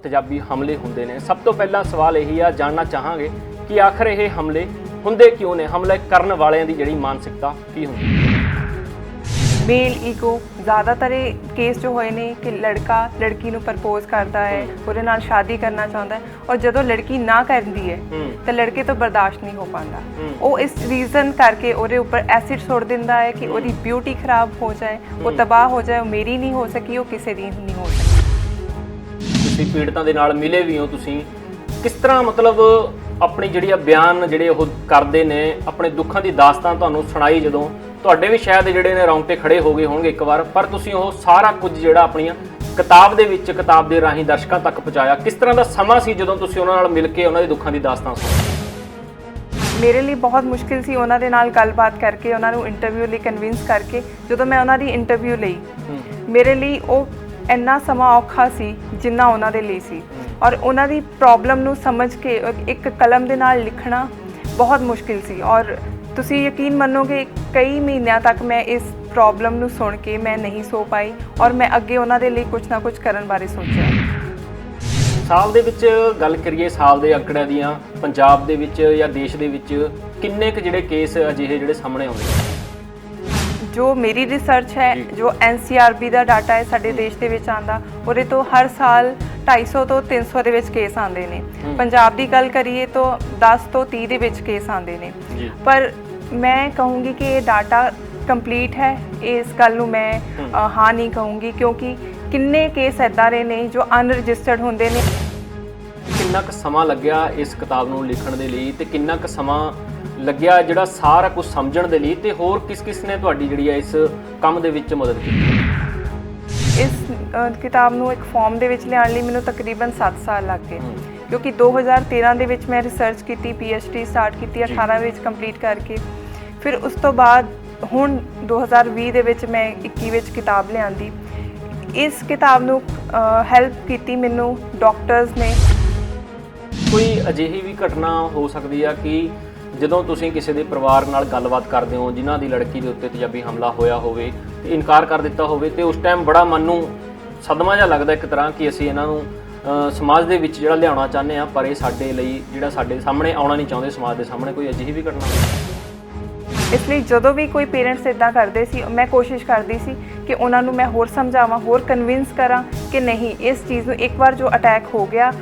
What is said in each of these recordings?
तेजाबी हमले ਹੁੰਦੇ ਨੇ। ਸਭ ਤੋਂ ਪਹਿਲਾਂ ਸਵਾਲ ਇਹੀ ਆ, ਜਾਣਨਾ ਚਾਹਾਂਗੇ ਕਿ ਆਖਰ ਇਹ ਹਮਲੇ ਹੁੰਦੇ ਕਿਉਂ ਨੇ, ਹਮਲੇ ਕਰਨ ਵਾਲਿਆਂ ਦੀ ਜਿਹੜੀ ਮਾਨਸਿਕਤਾ ਕੀ ਹੁੰਦੀ ਹੈ। मेल ईगो ज़्यादातर केस जो होए ने कि लड़का लड़की ਨੂੰ ਪ੍ਰਪੋਜ਼ ਕਰਦਾ ਹੈ, ਉਹਦੇ ਨਾਲ ਸ਼ਾਦੀ ਕਰਨਾ ਚਾਹੁੰਦਾ ਹੈ, ਔਰ ਜਦੋਂ ਲੜਕੀ ਨਾ ਕਰਦੀ ਹੈ ਤਾਂ ਲੜਕੇ ਤੋਂ ਬਰਦਾਸ਼ਤ ਨਹੀਂ ਹੋ ਪਾਉਂਦਾ। ਉਹ ਇਸ ਰੀਜ਼ਨ ਕਰਕੇ ਉਹਦੇ ਉੱਪਰ ਐਸਿਡ ਸੁੱਟ ਦਿੰਦਾ ਹੈ ਕਿ ਉਹਦੀ ਬਿਊਟੀ ਖਰਾਬ ਹੋ ਜਾਏ, ਉਹ ਤਬਾਹ ਹੋ ਜਾਏ, ਉਹ ਮੇਰੀ ਨਹੀਂ ਹੋ ਸਕੀ, ਉਹ ਕਿਸੇ ਦੀ ਨਹੀਂ ਹੋ ਸਕੀ। ਤੁਸੀਂ ਪੀੜਤਾਂ ਦੇ ਨਾਲ ਮਿਲੇ ਵੀ ਹੋ, ਤੁਸੀਂ ਕਿਸ ਤਰ੍ਹਾਂ ਮਤਲਬ ਆਪਣੀ ਜਿਹੜੀ ਆ ਬਿਆਨ ਜਿਹੜੇ ਉਹ ਕਰਦੇ ਨੇ, ਆਪਣੇ ਦੁੱਖਾਂ ਦੀ ਦਾਸਤਾਨ ਤੁਹਾਨੂੰ ਸੁਣਾਈ, ਜਦੋਂ ਤੁਹਾਡੇ ਵੀ ਸ਼ਾਇਦ ਜਿਹੜੇ ਨੇ ਰੌਂਗਟੇ ਖੜੇ ਹੋ ਗਏ ਹੋਣਗੇ ਇੱਕ ਵਾਰ, ਪਰ ਤੁਸੀਂ ਉਹ ਸਾਰਾ ਕੁਝ ਜਿਹੜਾ ਆਪਣੀਆਂ ਕਿਤਾਬ ਦੇ ਵਿੱਚ, ਕਿਤਾਬ ਦੇ ਰਾਹੀਂ ਦਰਸ਼ਕਾਂ ਤੱਕ ਪਹੁੰਚਾਇਆ। ਕਿਸ ਤਰ੍ਹਾਂ ਦਾ ਸਮਾਂ ਸੀ ਜਦੋਂ ਤੁਸੀਂ ਉਹਨਾਂ ਨਾਲ ਮਿਲ ਕੇ ਉਹਨਾਂ ਦੀ ਦੁੱਖਾਂ ਦੀ ਦਾਸਤਾਨ ਸੁਣੀ? ਮੇਰੇ ਲਈ ਬਹੁਤ ਮੁਸ਼ਕਿਲ ਸੀ ਉਹਨਾਂ ਦੇ ਨਾਲ ਗੱਲਬਾਤ ਕਰਕੇ, ਉਹਨਾਂ ਨੂੰ ਇੰਟਰਵਿਊ ਲਈ ਕਨਵਿੰਸ ਕਰਕੇ। ਜਦੋਂ ਮੈਂ ਉਹਨਾਂ ਦੀ ਇੰਟਰਵਿਊ ਲਈ, ਮੇਰੇ ਲਈ ਉਹ ਇੰਨਾ ਸਮਾਂ ਔਖਾ ਸੀ ਜਿੰਨਾ ਉਹਨਾਂ ਦੇ ਲਈ ਸੀ, ਔਰ ਉਹਨਾਂ ਦੀ ਪ੍ਰੋਬਲਮ ਨੂੰ ਸਮਝ ਕੇ ਇੱਕ ਕਲਮ ਦੇ ਨਾਲ ਲਿਖਣਾ ਬਹੁਤ ਮੁਸ਼ਕਿਲ ਸੀ। ਔਰ ਤੁਸੀਂ ਯਕੀਨ ਮੰਨੋਗੇ ਕਈ ਮਹੀਨਿਆਂ ਤੱਕ ਮੈਂ ਇਸ ਪ੍ਰੋਬਲਮ ਨੂੰ ਸੁਣ ਕੇ ਮੈਂ ਨਹੀਂ ਸੋ ਪਾਈ, ਔਰ ਮੈਂ ਅੱਗੇ ਉਹਨਾਂ ਦੇ ਲਈ ਕੁਝ ਨਾ ਕੁਝ ਕਰਨ ਬਾਰੇ ਸੋਚਿਆ। ਸਾਲ ਦੇ ਵਿੱਚ ਗੱਲ ਕਰੀਏ, ਸਾਲ ਦੇ ਅੰਕੜਿਆਂ ਦੀਆਂ, ਪੰਜਾਬ ਦੇ ਵਿੱਚ ਜਾਂ ਦੇਸ਼ ਦੇ ਵਿੱਚ ਕਿੰਨੇ ਕੁ ਜਿਹੜੇ ਕੇਸ ਅਜਿਹੇ ਜਿਹੜੇ ਸਾਹਮਣੇ ਆਉਂਦੇ? ਜੋ ਮੇਰੀ ਰਿਸਰਚ ਹੈ, ਜੋ NCRB ਦਾ ਡਾਟਾ ਹੈ ਸਾਡੇ ਦੇਸ਼ ਦੇ ਵਿੱਚ ਆਉਂਦਾ, ਉਹਦੇ ਤੋਂ ਹਰ ਸਾਲ 250 ਤੋਂ 300 ਦੇ ਵਿੱਚ ਕੇਸ ਆਉਂਦੇ ਨੇ। ਪੰਜਾਬ ਦੀ ਗੱਲ ਕਰੀਏ ਤਾਂ 10 ਤੋਂ 30 ਦੇ ਵਿੱਚ ਕੇਸ ਆਉਂਦੇ ਨੇ। ਪਰ ਮੈਂ ਕਹੂੰਗੀ ਕਿ ਇਹ ਡਾਟਾ ਕੰਪਲੀਟ ਹੈ, ਇਸ ਗੱਲ ਨੂੰ ਮੈਂ ਹਾਂ ਨਹੀਂ ਕਹੂੰਗੀ, ਕਿਉਂਕਿ ਕਿੰਨੇ ਕੇਸ ਇੱਦਾਂ ਦੇ ਨੇ ਜੋ ਅਨਰਜਿਸਟਰਡ ਹੁੰਦੇ ਨੇ। ਕਿੰਨਾ ਕੁ ਸਮਾਂ ਲੱਗਿਆ ਇਸ ਕਿਤਾਬ ਨੂੰ ਲਿਖਣ ਦੇ ਲਈ, ਤੇ ਕਿੰਨਾ ਕੁ ਸਮਾਂ ਲੱਗਿਆ ਜਿਹੜਾ ਸਾਰਾ ਕੁਝ ਸਮਝਣ ਦੇ ਲਈ, ਤੇ ਹੋਰ ਕਿਸ ਨੇ ਤੁਹਾਡੀ ਜਿਹੜੀ ਹੈ ਇਸ ਕੰਮ ਦੇ ਵਿੱਚ ਮਦਦ ਕੀਤੀ? ਇਸ ਕਿਤਾਬ ਨੂੰ ਇੱਕ ਫਾਰਮ ਦੇ ਵਿੱਚ ਲਿਆਉਣ ਲਈ ਮੈਨੂੰ ਤਕਰੀਬਨ 7 ਸਾਲ ਲੱਗ ਗਏ, ਕਿਉਂਕਿ 2013 ਦੇ ਵਿੱਚ ਮੈਂ ਰਿਸਰਚ ਕੀਤੀ, PhD ਸਟਾਰਟ ਕੀਤੀ, 18 ਵਿੱਚ ਕੰਪਲੀਟ ਕਰਕੇ। ਫਿਰ ਉਸ ਤੋਂ ਬਾਅਦ ਹੁਣ 2020 ਦੇ ਵਿੱਚ ਮੈਂ 21 ਵਿੱਚ ਕਿਤਾਬ ਲਿਆਂਦੀ। ਇਸ ਕਿਤਾਬ ਨੂੰ ਹੈਲਪ ਕੀਤੀ ਮੈਨੂੰ ਡਾਕਟਰਸ ਨੇ। ਕੋਈ ਅਜਿਹੀ ਵੀ ਘਟਨਾ ਹੋ ਸਕਦੀ ਆ ਕਿ ਜਦੋਂ ਤੁਸੀਂ ਕਿਸੇ ਦੇ ਪਰਿਵਾਰ ਨਾਲ ਗੱਲਬਾਤ ਕਰਦੇ ਹੋ, ਜਿਨ੍ਹਾਂ ਦੀ ਲੜਕੀ ਦੇ ਉੱਤੇ ਤੇਜ਼ਾਬੀ ਹਮਲਾ ਹੋਇਆ ਹੋਵੇ ਤੇ ਇਨਕਾਰ ਕਰ ਦਿੱਤਾ ਹੋਵੇ, ਤੇ ਉਸ ਟਾਈਮ ਬੜਾ ਮਨ ਨੂੰ ਸਦਮਾ ਜਿਹਾ ਲੱਗਦਾ ਇੱਕ ਤਰ੍ਹਾਂ ਕਿ ਅਸੀਂ ਇਹਨਾਂ ਨੂੰ ਸਮਾਜ ਦੇ ਵਿੱਚ ਜਿਹੜਾ ਲਿਆਉਣਾ ਚਾਹੁੰਦੇ ਆ, ਪਰ ਇਹ ਸਾਡੇ ਲਈ ਜਿਹੜਾ ਸਾਡੇ ਸਾਹਮਣੇ ਆਉਣਾ ਨਹੀਂ ਚਾਹੁੰਦੇ ਸਮਾਜ ਦੇ ਸਾਹਮਣੇ। ਕੋਈ ਅਜਿਹੀ ਵੀ ਘਟਨਾ ਹੋਈ? ਇਸ ਲਈ ਜਦੋਂ ਵੀ ਕੋਈ ਪੇਰੈਂਟਸ ਇੱਦਾਂ ਕਰਦੇ ਸੀ, ਮੈਂ ਕੋਸ਼ਿਸ਼ ਕਰਦੀ ਸੀ ਕਿ ਉਹਨਾਂ ਨੂੰ ਮੈਂ ਹੋਰ ਸਮਝਾਵਾਂ, ਹੋਰ ਕਨਵਿੰਸ ਕਰਾਂ ਕਿ ਨਹੀਂ, ਇਸ ਚੀਜ਼ ਨੂੰ ਇੱਕ ਵਾਰ ਜੋ ਅਟੈਕ ਹੋ ਗਿਆ,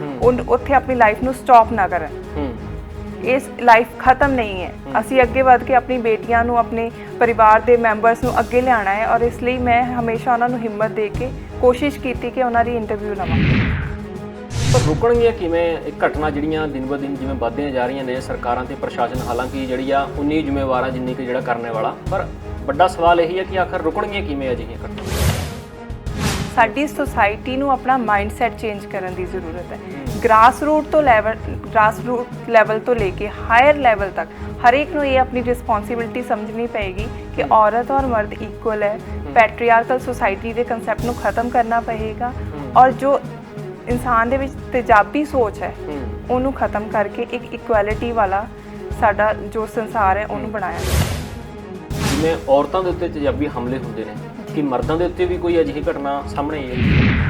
ਉੱਥੇ ਆਪਣੀ ਲਾਈਫ ਨੂੰ ਸਟਾਪ ਨਾ ਕਰਨ। ਇਸ ਲਾਈਫ ਖਤਮ ਨਹੀਂ ਹੈ, ਅਸੀਂ ਅੱਗੇ ਵੱਧ ਕੇ ਆਪਣੀ ਬੇਟੀਆਂ ਨੂੰ, ਆਪਣੇ ਪਰਿਵਾਰ ਦੇ ਮੈਂਬਰਸ ਨੂੰ ਅੱਗੇ ਲਿਆਉਣਾ ਹੈ। ਔਰ ਇਸ ਲਈ ਮੈਂ ਹਮੇਸ਼ਾ ਉਹਨਾਂ ਨੂੰ ਹਿੰਮਤ ਦੇ ਕੇ ਕੋਸ਼ਿਸ਼ ਕੀਤੀ ਕਿ ਉਹਨਾਂ ਦੀ ਇੰਟਰਵਿਊ ਲਵਾਂ। ਪਰ ਰੁਕਣਗੀਆਂ ਕਿਵੇਂ ਇਹ ਘਟਨਾ ਜਿਹੜੀਆਂ ਦਿਨ ਬ ਦਿਨ ਜਿਵੇਂ ਵੱਧਦੀਆਂ ਜਾ ਰਹੀਆਂ ਨੇ? ਸਰਕਾਰਾਂ ਤੇ ਪ੍ਰਸ਼ਾਸਨ ਹਾਲਾਂਕਿ ਜਿਹੜੀ ਆ ਉਨੀ ਜ਼ਿੰਮੇਵਾਰ ਆ ਜਿੰਨੀ ਕਿ ਜਿਹੜਾ ਕਰਨ ਵਾਲਾ, ਪਰ ਵੱਡਾ ਸਵਾਲ ਇਹੀ ਹੈ ਕਿ ਆਖਰ ਰੁਕਣਗੀਆਂ ਕਿਵੇਂ ਅਜਿਹੀਆਂ ਘਟਨਾਵਾਂ? ਸਾਡੀ ਸੁਸਾਇਟੀ ਨੂੰ ਆਪਣਾ ਮਾਈਂਡਸੈਟ ਚੇਂਜ ਕਰਨ ਦੀ ਜ਼ਰੂਰਤ ਹੈ। ਗ੍ਰਾਸ ਰੂਟ ਲੈਵਲ ਤੋਂ ਲੈ ਕੇ ਹਾਇਰ ਲੈਵਲ ਤੱਕ ਹਰੇਕ ਨੂੰ ਇਹ ਆਪਣੀ ਰਿਸਪੌਂਸਿਬਿਲਿਟੀ ਸਮਝਣੀ ਪਏਗੀ ਕਿ ਔਰਤ ਔਰ ਮਰਦ ਇਕੁਅਲ ਹੈ। ਪੈਟਰੀਆਰਕਲ ਸੁਸਾਇਟੀ ਦੇ ਕਨਸੈਪਟ ਨੂੰ ਖਤਮ ਕਰਨਾ ਪਏਗਾ, ਔਰ ਜੋ ਇਨਸਾਨ ਦੇ ਵਿੱਚ ਤੇਜ਼ਾਬੀ ਸੋਚ ਹੈ ਉਹਨੂੰ ਖਤਮ ਕਰਕੇ ਇੱਕ ਇਕੁਐਲਿਟੀ ਵਾਲਾ ਸਾਡਾ ਜੋ ਸੰਸਾਰ ਹੈ ਉਹਨੂੰ ਬਣਾਇਆ ਜਾਵੇ। ਜਿਵੇਂ ਔਰਤਾਂ ਦੇ ਉੱਤੇ ਤੇਜ਼ਾਬੀ ਹਮਲੇ ਹੁੰਦੇ ਨੇ, ਕਿ ਮਰਦਾਂ ਦੇ ਉੱਤੇ ਵੀ ਕੋਈ ਅਜਿਹੀ ਘਟਨਾ ਸਾਹਮਣੇ ਆਈ ਹੈ?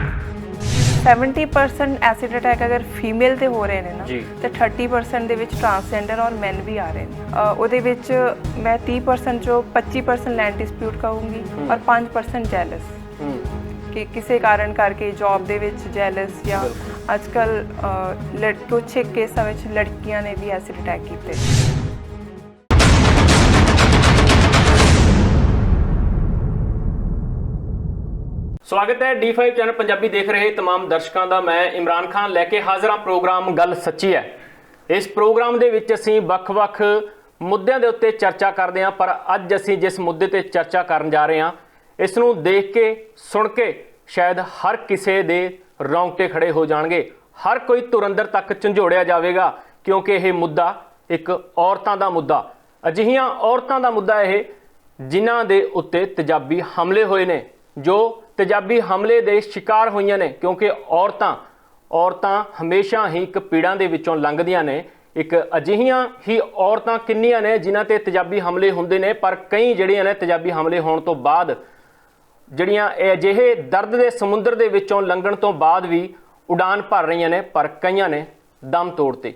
70% ਐਸਿਡ ਅਟੈਕ ਅਗਰ ਫੀਮੇਲ ਤੇ ਹੋ ਰਹੇ ਨੇ ਨਾ, ਤੇ 30% ਦੇ ਵਿੱਚ ਟਰਾਂਸਜੈਂਡਰ ਔਰ ਮੈਨ ਵੀ ਆ ਰਹੇ ਨੇ। ਉਹਦੇ ਵਿੱਚ ਮੈਂ 30% ਚੋਂ 25% ਲੈਂਡ ਡਿਸਪਿਊਟ ਕਹੂੰਗੀ, ਔਰ 5% ਜੈਲਸ, ਕਿ ਕਿਸੇ ਕਾਰਨ ਕਰਕੇ ਜੌਬ ਦੇ ਵਿੱਚ ਜੈਲਸ, ਜਾਂ ਅੱਜ ਕੱਲ੍ਹ ਕੁਛ ਕੇਸਾਂ ਵਿੱਚ ਲੜਕੀਆਂ ਨੇ ਵੀ ਐਸਿਡ ਅਟੈਕ ਕੀਤੇ। ਸਵਾਗਤ ਹੈ D5 ਚੈਨਲ ਪੰਜਾਬੀ ਦੇਖ ਰਹੇ तमाम ਦਰਸ਼ਕਾਂ ਦਾ। ਮੈਂ ਇਮਰਾਨ ਖਾਨ ਲੈ ਕੇ ਹਾਜ਼ਰ ਹਾਂ ਪ੍ਰੋਗਰਾਮ ਗੱਲ ਸੱਚੀ ਹੈ। ਇਸ ਪ੍ਰੋਗਰਾਮ ਦੇ ਵਿੱਚ ਅਸੀਂ ਵੱਖ-ਵੱਖ ਮੁੱਦਿਆਂ ਦੇ ਉੱਤੇ ਚਰਚਾ ਕਰਦੇ ਹਾਂ, ਪਰ ਅੱਜ ਅਸੀਂ ਜਿਸ ਮੁੱਦੇ ਤੇ ਚਰਚਾ ਕਰਨ ਜਾ ਰਹੇ ਹਾਂ, ਇਸ ਨੂੰ ਦੇਖ ਕੇ ਸੁਣ ਕੇ ਸ਼ਾਇਦ ਹਰ ਕਿਸੇ ਦੇ ਰੌਂਗਟੇ ਖੜੇ ਹੋ ਜਾਣਗੇ, ਹਰ ਕੋਈ ਤੁਰੰਦਰ ਤੱਕ ਝੰਜੋੜਿਆ ਜਾਵੇਗਾ, ਕਿਉਂਕਿ ਇਹ ਮੁੱਦਾ ਇੱਕ ਔਰਤਾਂ ਦਾ ਮੁੱਦਾ, ਅਜਿਹੀਆਂ ਔਰਤਾਂ ਦਾ ਮੁੱਦਾ ਇਹ ਜਿਨ੍ਹਾਂ ਦੇ ਉੱਤੇ ਤੇਜ਼ਾਬੀ ਹਮਲੇ ਹੋਏ ਨੇ, ਜੋ ਤੇਜ਼ਾਬੀ ਹਮਲੇ ਦੇ ਸ਼ਿਕਾਰ ਹੋਈਆਂ ਨੇ। ਕਿਉਂਕਿ ਔਰਤਾਂ ਹਮੇਸ਼ਾ ਹੀ ਇੱਕ ਪੀੜਾਂ ਦੇ ਵਿੱਚੋਂ ਲੰਘਦੀਆਂ ਨੇ। ਇੱਕ ਅਜਿਹੀਆਂ ਹੀ ਔਰਤਾਂ ਕਿੰਨੀਆਂ ਨੇ ਜਿਨ੍ਹਾਂ ਤੇ ਤੇਜ਼ਾਬੀ ਹਮਲੇ ਹੁੰਦੇ ਨੇ, ਪਰ ਕਈ ਜਿਹੜੀਆਂ ਨੇ ਤੇਜ਼ਾਬੀ ਹਮਲੇ ਹੋਣ ਤੋਂ ਬਾਅਦ ਜਿਹੜੀਆਂ ਇਹ ਅਜਿਹੇ ਦਰਦ ਦੇ ਸਮੁੰਦਰ ਦੇ ਵਿੱਚੋਂ ਲੰਘਣ ਤੋਂ ਬਾਅਦ ਵੀ ਉਡਾਨ ਭਰ ਰਹੀਆਂ ਨੇ, ਪਰ ਕਈਆਂ ਨੇ ਦਮ ਤੋੜਤੇ।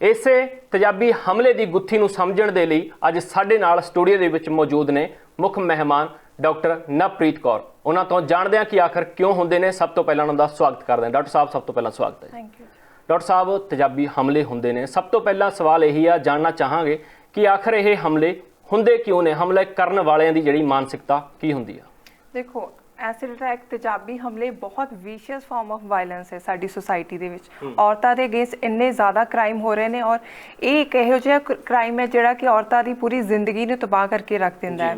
ਇਸੇ ਤੇਜ਼ਾਬੀ ਹਮਲੇ ਦੀ ਗੁੱਥੀ ਨੂੰ ਸਮਝਣ ਦੇ ਲਈ ਅੱਜ ਸਾਡੇ ਨਾਲ ਸਟੂਡੀਓ ਦੇ ਵਿੱਚ ਮੌਜੂਦ ਨੇ ਮੁੱਖ ਮਹਿਮਾਨ ਡਾਕਟਰ ਨਵਪ੍ਰੀਤ ਕੌਰ। ਉਹਨਾਂ ਤੋਂ ਜਾਣਦੇ ਹਾਂ ਕਿ ਆਖਰ ਕਿਉਂ ਹੁੰਦੇ ਨੇ। ਸਭ ਤੋਂ ਪਹਿਲਾਂ ਉਹਨਾਂ ਦਾ ਸਵਾਗਤ ਕਰਦੇ ਹਾਂ। ਡਾਕਟਰ ਸਾਹਿਬ, ਸਭ ਤੋਂ ਪਹਿਲਾਂ ਸਵਾਗਤ ਹੈ। Thank you. ਡਾਕਟਰ ਸਾਹਿਬ, ਤੇਜ਼ਾਬੀ ਹਮਲੇ ਹੁੰਦੇ ਨੇ, ਸਭ ਤੋਂ ਪਹਿਲਾਂ ਸਵਾਲ ਇਹੀ ਆ, ਜਾਣਨਾ ਚਾਹਾਂਗੇ ਕਿ ਆਖਰ ਇਹ ਹਮਲੇ ਹੁੰਦੇ ਕਿਉਂ ਨੇ? ਹਮਲੇ ਕਰਨ ਵਾਲਿਆਂ ਦੀ ਜਿਹੜੀ ਮਾਨਸਿਕਤਾ ਕੀ ਹੁੰਦੀ ਆ? ਦੇਖੋ, ਐਸਿਡ ਅਟੈਕ, ਤੇਜ਼ਾਬੀ ਹਮਲੇ ਬਹੁਤ ਵਿਸ਼ੀਅਸ ਫਾਰਮ ਆਫ ਵਾਇਲੈਂਸ ਹੈ ਸਾਡੀ ਸੁਸਾਇਟੀ ਦੇ ਵਿੱਚ। ਔਰਤਾਂ ਦੇ ਅਗੇਂਸਟ ਇੰਨੇ ਜ਼ਿਆਦਾ ਕ੍ਰਾਈਮ ਹੋ ਰਹੇ ਨੇ, ਔਰ ਇਹ ਇੱਕ ਇਹੋ ਜਿਹਾ ਕ੍ਰਾਈਮ ਹੈ ਜਿਹੜਾ ਕਿ ਔਰਤਾਂ ਦੀ ਪੂਰੀ ਜ਼ਿੰਦਗੀ ਨੂੰ ਤਬਾਹ ਕਰਕੇ ਰੱਖ ਦਿੰਦਾ ਹੈ।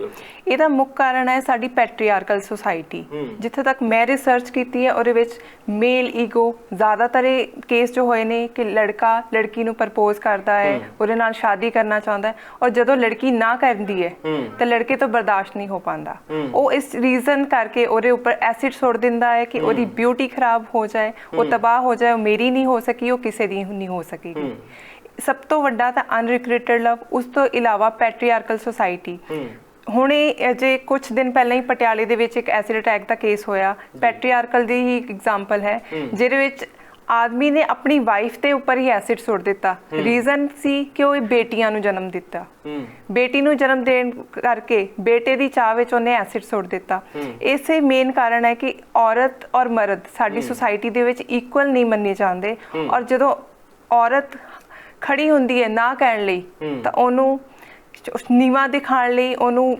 ਇਹਦਾ ਮੁੱਖ ਕਾਰਨ ਹੈ ਸਾਡੀ ਪੈਟਰੀਆਰਕਲ ਸੁਸਾਇਟੀ। ਜਿੱਥੇ ਤੱਕ ਮੈਂ ਰਿਸਰਚ ਕੀਤੀ ਹੈ ਉਹਦੇ ਵਿੱਚ ਮੇਲ ਈਗੋ, ਜ਼ਿਆਦਾਤਰ ਇਹ ਕੇਸ ਜੋ ਹੋਏ ਨੇ ਕਿ ਲੜਕਾ ਲੜਕੀ ਨੂੰ ਪ੍ਰਪੋਜ਼ ਕਰਦਾ ਹੈ, ਉਹਦੇ ਨਾਲ ਸ਼ਾਦੀ ਕਰਨਾ ਚਾਹੁੰਦਾ ਹੈ, ਔਰ ਜਦੋਂ ਲੜਕੀ ਨਾ ਕਰਦੀ ਹੈ ਤਾਂ ਲੜਕੇ ਤੋਂ ਬਰਦਾਸ਼ਤ ਨਹੀਂ ਹੋ ਪਾਉਂਦਾ। ਉਹ ਇਸ ਰੀਜ਼ਨ ਕਰਕੇ ਉਹਦੇ ਉੱਪਰ ਐਸਿਡ ਸੁੱਟ ਦਿੰਦਾ ਹੈ ਕਿ ਉਹਦੀ ਬਿਊਟੀ ਖਰਾਬ ਹੋ ਜਾਏ, ਉਹ ਤਬਾਹ ਹੋ ਜਾਏ, ਉਹ ਮੇਰੀ ਨਹੀਂ ਹੋ ਸਕੀ, ਉਹ ਕਿਸੇ ਦੀ ਨਹੀਂ ਹੋ ਸਕੇਗੀ। ਸਭ ਤੋਂ ਵੱਡਾ ਤਾਂ ਅਨਰਿਕੁਇਟਡ ਲਵ, ਉਸ ਤੋਂ ਇਲਾਵਾ ਪੈਟਰੀਆਰਕਲ ਸੁਸਾਇਟੀ। ਹੁਣੇ ਅਜੇ ਕੁਝ ਦਿਨ ਪਹਿਲਾਂ ਹੀ ਪਟਿਆਲੇ ਦੇ ਵਿੱਚ ਇੱਕ ਐਸਿਡ ਅਟੈਕ ਦਾ ਕੇਸ ਹੋਇਆ, ਪੈਟਰੀਆਰਕਲ ਦੀ ਹੀ ਐਗਜ਼ਾਮਪਲ ਹੈ, ਜਿਹਦੇ ਵਿੱਚ ਆਦਮੀ ਨੇ ਆਪਣੀ ਵਾਈਫ ਦੇ ਉੱਪਰ ਹੀ ਐਸਿਡ ਸੁੱਟ ਦਿੱਤਾ। ਰੀਜ਼ਨ ਸੀ ਕਿ ਉਹ ਬੇਟੀਆਂ ਨੂੰ ਜਨਮ ਦਿੱਤਾ, ਬੇਟੀ ਨੂੰ ਜਨਮ ਦੇਣ ਕਰਕੇ ਬੇਟੇ ਦੀ ਚਾਹ ਵਿੱਚ ਉਹਨੇ ਐਸਿਡ ਸੁੱਟ ਦਿੱਤਾ। ਇਸੇ ਮੇਨ ਕਾਰਨ ਹੈ ਕਿ ਔਰਤ ਔਰ ਮਰਦ ਸਾਡੀ ਸੁਸਾਇਟੀ ਦੇ ਵਿੱਚ ਇਕੁਅਲ ਨਹੀਂ ਮੰਨੇ ਜਾਂਦੇ, ਔਰ ਜਦੋਂ ਔਰਤ ਖੜੀ ਹੁੰਦੀ ਹੈ ਨਾ ਕਹਿਣ ਲਈ ਤਾਂ ਉਹਨੂੰ ਨੀਵਾਂ ਦਿਖਾਉਣ ਲਈ, ਉਹਨੂੰ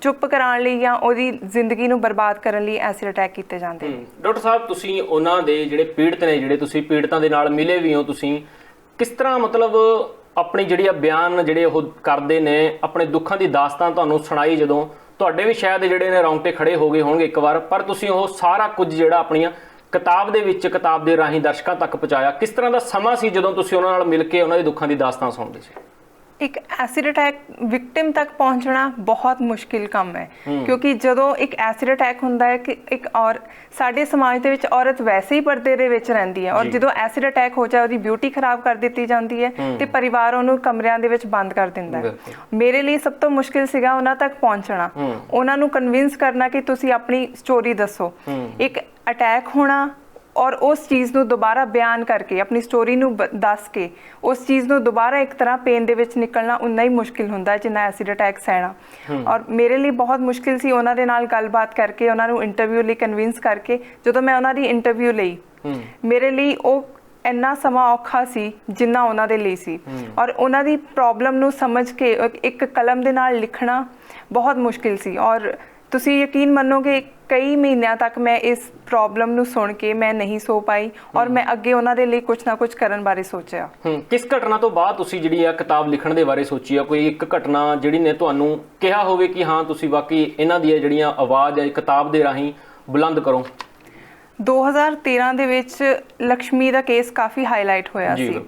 ਚੁੱਪ ਕਰਾਉਣ ਲਈ ਜਾਂ ਉਹਦੀ ਜ਼ਿੰਦਗੀ ਨੂੰ ਬਰਬਾਦ ਕਰਨ ਲਈ ਐਸਿਡ ਅਟੈਕ ਕੀਤੇ ਜਾਂਦੇ ਨੇ। ਡਾਕਟਰ ਸਾਹਿਬ, ਤੁਸੀਂ ਉਹਨਾਂ ਦੇ ਜਿਹੜੇ ਪੀੜਤ ਨੇ, ਜਿਹੜੇ ਤੁਸੀਂ ਪੀੜਤਾਂ ਦੇ ਨਾਲ ਮਿਲੇ ਵੀ ਹੋ, ਤੁਸੀਂ ਕਿਸ ਤਰ੍ਹਾਂ ਮਤਲਬ ਆਪਣੀ ਜਿਹੜੀ ਆ ਬਿਆਨ ਜਿਹੜੇ ਉਹ ਕਰਦੇ ਨੇ, ਆਪਣੇ ਦੁੱਖਾਂ ਦੀ ਦਾਸਤਾਨ ਤੁਹਾਨੂੰ ਸੁਣਾਈ, ਜਦੋਂ ਤੁਹਾਡੇ ਵੀ ਸ਼ਾਇਦ ਜਿਹੜੇ ਨੇ ਰੌਂਗਟੇ ਖੜੇ ਹੋ ਗਏ ਹੋਣਗੇ ਇੱਕ ਵਾਰ, ਪਰ ਤੁਸੀਂ ਉਹ ਸਾਰਾ ਕੁਝ ਜਿਹੜਾ ਆਪਣੀਆਂ ਕਿਤਾਬ ਦੇ ਵਿੱਚ, ਕਿਤਾਬ ਦੇ ਰਾਹੀਂ ਦਰਸ਼ਕਾਂ ਤੱਕ ਪਹੁੰਚਾਇਆ। ਕਿਸ ਤਰ੍ਹਾਂ ਦਾ ਸਮਾਂ ਸੀ ਜਦੋਂ ਤੁਸੀਂ ਉਹਨਾਂ ਨਾਲ ਮਿਲ ਕੇ ਉਹਨਾਂ ਦੇ ਦੁੱਖਾਂ ਦੀ ਦਾਸਤਾਨ ਸੁਣਦੇ ਸੀ? ਇੱਕ ਐਸਿਡ ਅਟੈਕ ਵਿਕਟਿਮ ਤੱਕ ਪਹੁੰਚਣਾ ਬਹੁਤ ਮੁਸ਼ਕਿਲ ਕੰਮ ਹੈ, ਕਿਉਂਕਿ ਜਦੋਂ ਇੱਕ ਐਸਿਡ ਅਟੈਕ ਹੁੰਦਾ ਹੈ ਕਿ ਇੱਕ ਔਰ ਸਾਡੇ ਸਮਾਜ ਦੇ ਵਿੱਚ ਔਰਤ ਵੈਸੇ ਹੀ ਪਰਦੇ ਦੇ ਵਿੱਚ ਰਹਿੰਦੀ ਹੈ, ਔਰ ਜਦੋਂ ਐਸਿਡ ਅਟੈਕ ਹੋ ਜਾਏ ਉਹਦੀ ਬਿਊਟੀ ਖਰਾਬ ਕਰ ਦਿੱਤੀ ਜਾਂਦੀ ਹੈ ਤੇ ਪਰਿਵਾਰ ਉਹਨੂੰ ਕਮਰਿਆਂ ਦੇ ਵਿੱਚ ਬੰਦ ਕਰ ਦਿੰਦਾ ਹੈ। ਮੇਰੇ ਲਈ ਸਭ ਤੋਂ ਮੁਸ਼ਕਿਲ ਸੀਗਾ ਉਹਨਾਂ ਤੱਕ ਪਹੁੰਚਣਾ, ਉਹਨਾਂ ਨੂੰ ਕਨਵਿੰਸ ਕਰਨਾ ਕਿ ਤੁਸੀਂ ਆਪਣੀ ਸਟੋਰੀ ਦੱਸੋ। ਇੱਕ ਅਟੈਕ ਹੋਣਾ ਔਰ ਉਸ ਚੀਜ਼ ਨੂੰ ਦੁਬਾਰਾ ਬਿਆਨ ਕਰਕੇ, ਆਪਣੀ ਸਟੋਰੀ ਨੂੰ ਦੱਸ ਕੇ ਉਸ ਚੀਜ਼ ਨੂੰ ਦੁਬਾਰਾ ਇੱਕ ਤਰ੍ਹਾਂ ਪੇਨ ਦੇ ਵਿੱਚ ਨਿਕਲਣਾ ਉਨਾ ਹੀ ਮੁਸ਼ਕਿਲ ਹੁੰਦਾ ਜਿੰਨਾ ਐਸਿਡ ਅਟੈਕ ਸਹਿਣਾ। ਔਰ ਮੇਰੇ ਲਈ ਬਹੁਤ ਮੁਸ਼ਕਿਲ ਸੀ ਉਹਨਾਂ ਦੇ ਨਾਲ ਗੱਲਬਾਤ ਕਰਕੇ, ਉਹਨਾਂ ਨੂੰ ਇੰਟਰਵਿਊ ਲਈ ਕਨਵਿੰਸ ਕਰਕੇ। ਜਦੋਂ ਮੈਂ ਉਹਨਾਂ ਦੀ ਇੰਟਰਵਿਊ ਲਈ, ਮੇਰੇ ਲਈ ਉਹ ਇੰਨਾ ਸਮਾਂ ਔਖਾ ਸੀ ਜਿੰਨਾ ਉਹਨਾਂ ਦੇ ਲਈ ਸੀ, ਔਰ ਉਹਨਾਂ ਦੀ ਪ੍ਰੋਬਲਮ ਨੂੰ ਸਮਝ ਕੇ ਇੱਕ ਕਲਮ ਦੇ ਨਾਲ ਲਿਖਣਾ ਬਹੁਤ ਮੁਸ਼ਕਿਲ ਸੀ। ਔਰ ਤੁਸੀਂ ਯਕੀਨ ਮੰਨੋਗੇ ਕਈ ਮਹੀਨਿਆਂ ਤੱਕ ਮੈਂ ਇਸ ਪ੍ਰੋਬਲਮ ਨੂੰ ਸੁਣ ਕੇ ਮੈਂ ਨਹੀਂ ਸੋ ਪਾਈ, ਔਰ ਮੈਂ ਅੱਗੇ ਉਹਨਾਂ ਦੇ ਲਈ ਕੁਝ ਨਾ ਕੁਝ ਕਰਨ ਬਾਰੇ ਸੋਚਿਆ। ਕਿਸ ਘਟਨਾ ਤੋਂ ਬਾਅਦ ਤੁਸੀਂ ਜਿਹੜੀ ਆ ਕਿਤਾਬ ਲਿਖਣ ਦੇ ਬਾਰੇ ਸੋਚੀ ਆ? ਕੋਈ ਇੱਕ ਘਟਨਾ ਜਿਹੜੀ ਨੇ ਤੁਹਾਨੂੰ ਕਿਹਾ ਹੋਵੇ ਕਿ ਹਾਂ ਤੁਸੀਂ ਵਾਕਈ ਇਹਨਾਂ ਦੀ ਜਿਹੜੀਆਂ ਆਵਾਜ਼ ਹੈ ਕਿਤਾਬ ਦੇ ਰਾਹੀਂ ਬੁਲੰਦ ਕਰੋ? 2013 ਦੇ ਵਿੱਚ ਲక్ష్ਮੀ ਦਾ ਕੇਸ ਕਾਫੀ ਹਾਈਲਾਈਟ ਹੋਇਆ ਸੀ।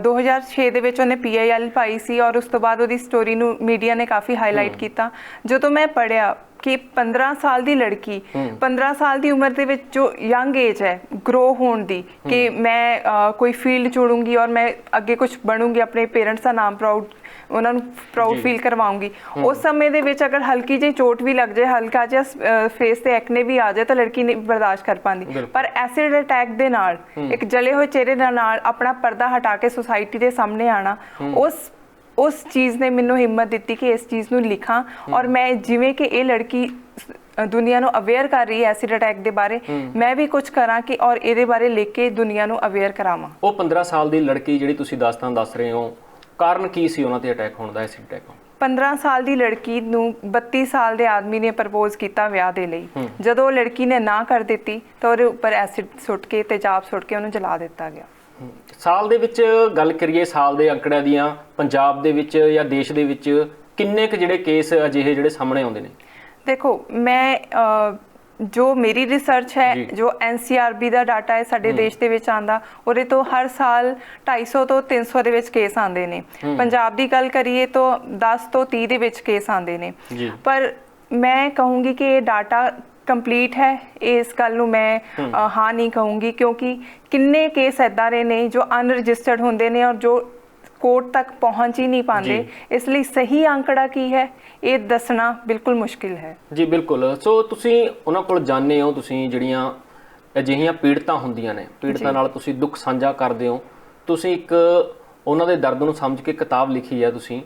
2006 ਦੇ ਵਿੱਚ ਉਹਨੇ PIL ਪਾਈ ਸੀ, ਔਰ ਉਸ ਤੋਂ ਬਾਅਦ ਉਹਦੀ ਸਟੋਰੀ ਨੂੰ ਮੀਡੀਆ ਨੇ ਕਾਫੀ ਹਾਈਲਾਈਟ ਕੀਤਾ। ਜਦੋਂ ਮੈਂ ਪੜ੍ਹਿਆ ਕਿ 15 ਸਾਲ ਦੀ ਲੜਕੀ, 15 ਸਾਲ ਦੀ ਉਮਰ ਦੇ ਵਿੱਚ ਜੋ ਯੰਗ ਏਜ ਹੈ ਗਰੋ ਹੋਣ ਦੀ, ਕਿ ਮੈਂ ਕੋਈ ਫੀਲਡ ਚੁਣੂੰਗੀ ਔਰ ਮੈਂ ਅੱਗੇ ਕੁਝ ਬਣੂੰਗੀ, ਆਪਣੇ ਪੇਰੈਂਟਸ ਦਾ ਨਾਮ ਉਹਨਾਂ ਨੂੰ ਪ੍ਰਾਊਡ ਫੀਲ ਕਰਵਾਉਂਗੀ। ਉਸ ਸਮੇਂ ਦੇ ਵਿੱਚ ਅਗਰ ਹਲਕੀ ਜਿਹੀ ਚੋਟ ਵੀ ਲੱਗ ਜਾਏ, ਹਲਕਾ ਜਿਹਾ ਫੇਸ ਤੇ ਐਕਨੇ ਵੀ ਆ ਜਾਏ ਤਾਂ ਲੜਕੀ ਨਹੀਂ ਬਰਦਾਸ਼ਤ ਕਰ ਪਾਉਂਦੀ। ਪਰ ਐਸਿਡ ਅਟੈਕ ਦੇ ਨਾਲ, ਇੱਕ ਜਲੇ ਹੋਏ ਚਿਹਰੇ ਦੇ ਨਾਲ ਆਪਣਾ ਪਰਦਾ ਹਟਾ ਕੇ ਸੁਸਾਇਟੀ ਦੇ ਸਾਹਮਣੇ ਆਣਾ, ਉਸ ਚੀਜ਼ ਨੇ ਮੈਨੂੰ ਹਿੰਮਤ ਦਿੱਤੀ ਕਿ ਇਸ ਚੀਜ਼ ਨੂੰ ਲਿਖਾਂ। ਔਰ ਮੈਂ ਜਿਵੇਂ ਕਿ ਇਹ ਲੜਕੀ ਦੁਨੀਆ ਨੂੰ ਅਵੇਅਰ ਕਰ ਰਹੀ ਹੈ ਐਸਿਡ ਅਟੈਕ ਦੇ ਬਾਰੇ, ਮੈਂ ਵੀ ਕੁਝ ਕਰਾਂ ਕਿ ਔਰ ਇਹਦੇ ਬਾਰੇ ਲਿਖ ਕੇ ਦੁਨੀਆ ਨੂੰ ਅਵੇਅਰ ਕਰਾਵਾਂ। ਉਹ 15 ਸਾਲ ਦੀ ਲੜਕੀ ਜਿਹੜੀ ਤੁਸੀਂ ਦਾਸਤਾਨ ਦੱਸ ਰਹੇ ਹੋ, ਕਾਰਨ ਕੀ ਸੀ ਉਹਨਾਂ ਤੇ ਅਟੈਕ ਹੋਣ ਦਾ, ਐਸਿਡ ਅਟੈਕ? 15 ਸਾਲ ਦੀ ਲੜਕੀ ਨੂੰ 32 ਸਾਲ ਦੇ ਆਦਮੀ ਨੇ ਪ੍ਰਪੋਜ਼ ਕੀਤਾ ਵਿਆਹ ਦੇ ਲਈ। ਜਦੋਂ ਉਹ ਲੜਕੀ ਨੇ ਨਾ ਕਰ ਦਿੱਤੀ ਤਾਂ ਉਹਦੇ ਉੱਪਰ ਐਸਿਡ ਸੁੱਟ ਕੇ, ਤੇਜ਼ਾਬ ਸੁੱਟ ਕੇ ਉਹਨੂੰ ਜਲਾ ਦਿੱਤਾ ਗਿਆ। ਸਾਲ ਦੇ ਵਿੱਚ ਗੱਲ ਕਰੀਏ, ਸਾਲ ਦੇ ਅੰਕੜਿਆਂ ਦੀਆਂ, ਪੰਜਾਬ ਦੇ ਵਿੱਚ ਜਾਂ ਦੇਸ਼ ਦੇ ਵਿੱਚ ਕਿੰਨੇ ਕੁ ਜਿਹੜੇ ਕੇਸ ਅਜਿਹੇ ਜਿਹੜੇ ਸਾਹਮਣੇ ਆਉਂਦੇ ਨੇ? ਦੇਖੋ, ਮੈਂ ਜੋ ਮੇਰੀ ਰਿਸਰਚ ਹੈ, ਜੋ NCRB ਦਾ ਡਾਟਾ ਹੈ ਸਾਡੇ ਦੇਸ਼ ਦੇ ਵਿੱਚ ਆਂਦਾ, ਉਹਦੇ ਤੋਂ ਹਰ ਸਾਲ 250 ਤੋਂ 300 ਦੇ ਵਿੱਚ ਕੇਸ ਆਉਂਦੇ ਨੇ। ਪੰਜਾਬ ਦੀ ਗੱਲ ਕਰੀਏ ਤਾਂ 10 ਤੋਂ 30 ਦੇ ਵਿੱਚ ਕੇਸ ਆਉਂਦੇ ਨੇ। ਪਰ ਮੈਂ ਕਹੂੰਗੀ ਕਿ ਇਹ ਡਾਟਾ ਕੰਪਲੀਟ ਹੈ, ਇਸ ਗੱਲ ਨੂੰ ਮੈਂ ਹਾਂ ਨਹੀਂ ਕਹੂੰਗੀ, ਕਿਉਂਕਿ ਕਿੰਨੇ ਕੇਸ ਇੱਦਾਂ ਦੇ ਨੇ ਜੋ ਅਨਰਜਿਸਟਰਡ ਹੁੰਦੇ ਨੇ ਔਰ ਜੋ ਕੋਰਟ ਤੱਕ ਪਹੁੰਚ ਹੀ ਨਹੀਂ ਪਾਉਂਦੇ। ਇਸ ਲਈ ਸਹੀ ਅੰਕੜਾ ਕੀ ਹੈ ਇਹ ਦੱਸਣਾ ਬਿਲਕੁਲ ਮੁਸ਼ਕਿਲ ਹੈ। ਜੀ ਬਿਲਕੁਲ। ਸੋ ਤੁਸੀਂ ਉਹਨਾਂ ਕੋਲ ਜਾਣਦੇ ਹੋ, ਤੁਸੀਂ ਜਿਹੜੀਆਂ ਅਜਿਹੀਆਂ ਪੀੜਤਾਂ ਹੁੰਦੀਆਂ ਨੇ, ਪੀੜਤਾਂ ਨਾਲ ਤੁਸੀਂ ਦੁੱਖ ਸਾਂਝਾ ਕਰਦੇ ਹੋ, ਤੁਸੀਂ ਇੱਕ ਉਹਨਾਂ ਦੇ ਦਰਦ ਨੂੰ ਸਮਝ ਕੇ ਕਿਤਾਬ ਲਿਖੀ ਹੈ ਤੁਸੀਂ,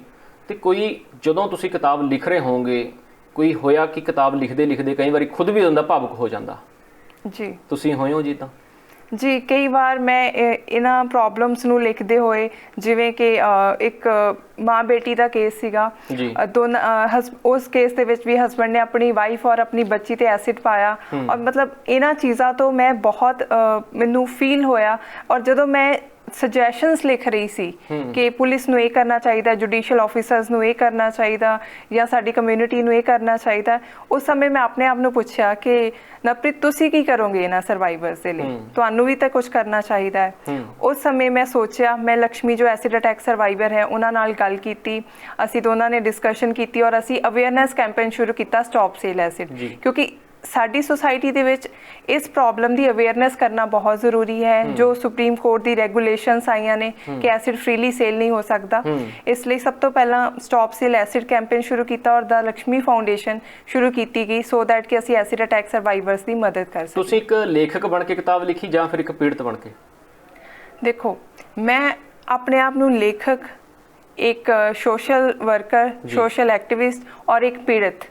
ਤੇ ਕੋਈ ਜਦੋਂ ਤੁਸੀਂ ਕਿਤਾਬ ਲਿਖ ਰਹੇ ਹੋਵੋਗੇ ਕੋਈ ਹੋਇਆ ਕਿ ਕਿਤਾਬ ਲਿਖਦੇ ਲਿਖਦੇ ਕਈ ਵਾਰੀ ਖੁਦ ਵੀ ਹੁੰਦਾ ਭਾਵੁਕ ਹੋ ਜਾਂਦਾ? ਜੀ ਤੁਸੀਂ ਹੋਏ ਹੋ ਜੀ? ਤਾਂ ਜੀ ਕਈ ਵਾਰ ਮੈਂ ਇਹਨਾਂ ਪ੍ਰੋਬਲਮਸ ਨੂੰ ਲਿਖਦੇ ਹੋਏ, ਜਿਵੇਂ ਕਿ ਇੱਕ ਮਾਂ ਬੇਟੀ ਦਾ ਕੇਸ ਸੀਗਾ, ਉਸ ਕੇਸ ਦੇ ਵਿੱਚ ਵੀ ਹਸਬੈਂਡ ਨੇ ਆਪਣੀ ਵਾਈਫ ਔਰ ਆਪਣੀ ਬੱਚੀ ਤੇ ਐਸਿਡ ਪਾਇਆ, ਔਰ ਮਤਲਬ ਇਹਨਾਂ ਚੀਜ਼ਾਂ ਤੋਂ ਮੈਂ ਬਹੁਤ ਮੈਨੂੰ ਫੀਲ ਹੋਇਆ। ਔਰ ਜਦੋਂ ਮੈਂ ਸੁਜੈਸ਼ਨਸ ਲਿਖ ਰਹੀ ਸੀ ਕਿ ਪੁਲਿਸ ਨੂੰ ਇਹ ਕਰਨਾ ਚਾਹੀਦਾ, ਜੁਡੀਸ਼ੀਅਲ ਆਫੀਸਰਸ ਨੂੰ ਇਹ ਕਰਨਾ ਚਾਹੀਦਾ, ਜਾਂ ਸਾਡੀ ਕਮਿਊਨਿਟੀ ਨੂੰ ਇਹ ਕਰਨਾ ਚਾਹੀਦਾ, ਉਸ ਸਮੇਂ ਮੈਂ ਆਪਣੇ ਆਪ ਨੂੰ ਪੁੱਛਿਆ ਕਿ ਨਵਪ੍ਰੀਤ ਤੁਸੀਂ ਕੀ ਕਰੋਗੇ ਇਹਨਾਂ ਸਰਵਾਈਵਰਸ ਦੇ ਲਈ, ਤੁਹਾਨੂੰ ਵੀ ਤਾਂ ਕੁਝ ਕਰਨਾ ਚਾਹੀਦਾ ਹੈ। ਉਸ ਸਮੇਂ ਮੈਂ ਸੋਚਿਆ, ਮੈਂ ਲక్ష్ਮੀ ਜੋ ਐਸਿਡ ਅਟੈਕ ਸਰਵਾਈਵਰ ਹੈ ਉਹਨਾਂ ਨਾਲ ਗੱਲ ਕੀਤੀ, ਅਸੀਂ ਦੋਨਾਂ ਨੇ ਡਿਸਕਸ਼ਨ ਕੀਤੀ ਔਰ ਅਸੀਂ ਅਵੇਅਰਨੈਸ ਕੈਂਪੇਨ ਸ਼ੁਰੂ ਕੀਤਾ, ਸਟਾਪ ਸੇਲ ਐਸਿਡ, ਕਿਉਂਕਿ ਸਾਡੀ ਸੁਸਾਇਟੀ ਦੇ ਵਿੱਚ ਇਸ ਪ੍ਰੋਬਲਮ ਦੀ ਅਵੇਅਰਨੈਸ ਕਰਨਾ ਬਹੁਤ ਜ਼ਰੂਰੀ ਹੈ। ਜੋ ਸੁਪਰੀਮ ਕੋਰਟ ਦੀ ਰੈਗੂਲੇਸ਼ਨਸ ਆਈਆਂ ਨੇ ਕਿ ਐਸਿਡ ਫ੍ਰੀਲੀ ਸੇਲ ਨਹੀਂ ਹੋ ਸਕਦਾ, ਇਸ ਲਈ ਸਭ ਤੋਂ ਪਹਿਲਾਂ ਸਟਾਪ ਸੇਲ ਐਸਿਡ ਕੈਂਪੇਨ ਸ਼ੁਰੂ ਕੀਤਾ ਔਰ ਦਾ ਲక్ష్ਮੀ ਫਾਊਂਡੇਸ਼ਨ ਸ਼ੁਰੂ ਕੀਤੀ ਗਈ, ਸੋ ਦੈਟ ਕਿ ਅਸੀਂ ਐਸਿਡ ਅਟੈਕ ਸਰਵਾਈਵਰਸ ਦੀ ਮਦਦ ਕਰ ਸਕੀਏ। ਤੁਸੀਂ ਇੱਕ ਲੇਖਕ ਬਣ ਕੇ ਕਿਤਾਬ ਲਿਖੀ ਜਾਂ ਫਿਰ ਇੱਕ ਪੀੜਤ ਬਣ ਕੇ? ਦੇਖੋ, ਮੈਂ ਆਪਣੇ ਆਪ ਨੂੰ ਲੇਖਕ, एक सोशल वर्कर, सोशल एक्टिविस्ट और एक पीड़ित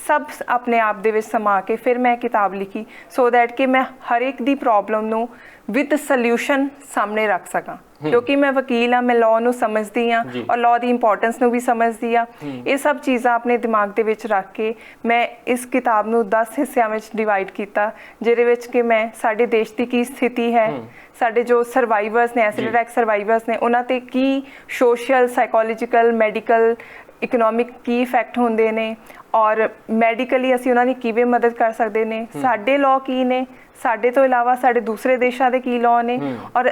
सब अपने आप ਦੇ ਵਿੱਚ ਸਮਾ ਕੇ ਫਿਰ ਮੈਂ ਕਿਤਾਬ ਲਿਖੀ, ਸੋ ਦੈਟ ਕਿ ਮੈਂ ਹਰ ਇੱਕ ਦੀ ਪ੍ਰੋਬਲਮ ਨੂੰ ਵਿਦ ਸੋਲੂਸ਼ਨ ਸਾਹਮਣੇ ਰੱਖ ਸਕਾਂ, ਕਿਉਂਕਿ ਮੈਂ ਵਕੀਲ ਹਾਂ, ਮੈਂ ਲਾਅ ਨੂੰ ਸਮਝਦੀ ਹਾਂ ਔਰ ਲਾਅ ਦੀ ਇੰਪੋਰਟੈਂਸ ਨੂੰ ਵੀ ਸਮਝਦੀ ਹਾਂ। ਇਹ ਸਭ ਚੀਜ਼ਾਂ ਆਪਣੇ ਦਿਮਾਗ ਦੇ ਵਿੱਚ ਰੱਖ ਕੇ ਮੈਂ ਇਸ ਕਿਤਾਬ ਨੂੰ 10 ਹਿੱਸਿਆਂ ਵਿੱਚ ਡਿਵਾਈਡ ਕੀਤਾ, ਜਿਹਦੇ ਵਿੱਚ ਕਿ ਮੈਂ ਸਾਡੇ ਦੇਸ਼ ਦੀ ਕੀ ਸਥਿਤੀ ਹੈ, ਸਾਡੇ ਜੋ ਸਰਵਾਈਵਰਸ ਨੇ, ਐਸਿਡ ਅਟੈਕ ਸਰਵਾਈਵਰਸ ਨੇ, ਉਹਨਾਂ ਤੇ ਕੀ ਸੋਸ਼ਲ, ਸਾਈਕੋਲੋਜੀਕਲ, ਮੈਡੀਕਲ, ਇਕਨੋਮਿਕ ਕੀ ਇਫੈਕਟ ਹੁੰਦੇ ਨੇ, ਔਰ ਮੈਡੀਕਲੀ ਅਸੀਂ ਉਹਨਾਂ ਦੀ ਕਿਵੇਂ ਮਦਦ ਕਰ ਸਕਦੇ ਨੇ, ਸਾਡੇ ਲਾਅ ਕੀ ਨੇ, ਸਾਡੇ ਤੋਂ ਇਲਾਵਾ ਸਾਡੇ ਦੂਸਰੇ ਦੇਸ਼ਾਂ ਦੇ ਕੀ ਲਾਅ ਨੇ, ਔਰ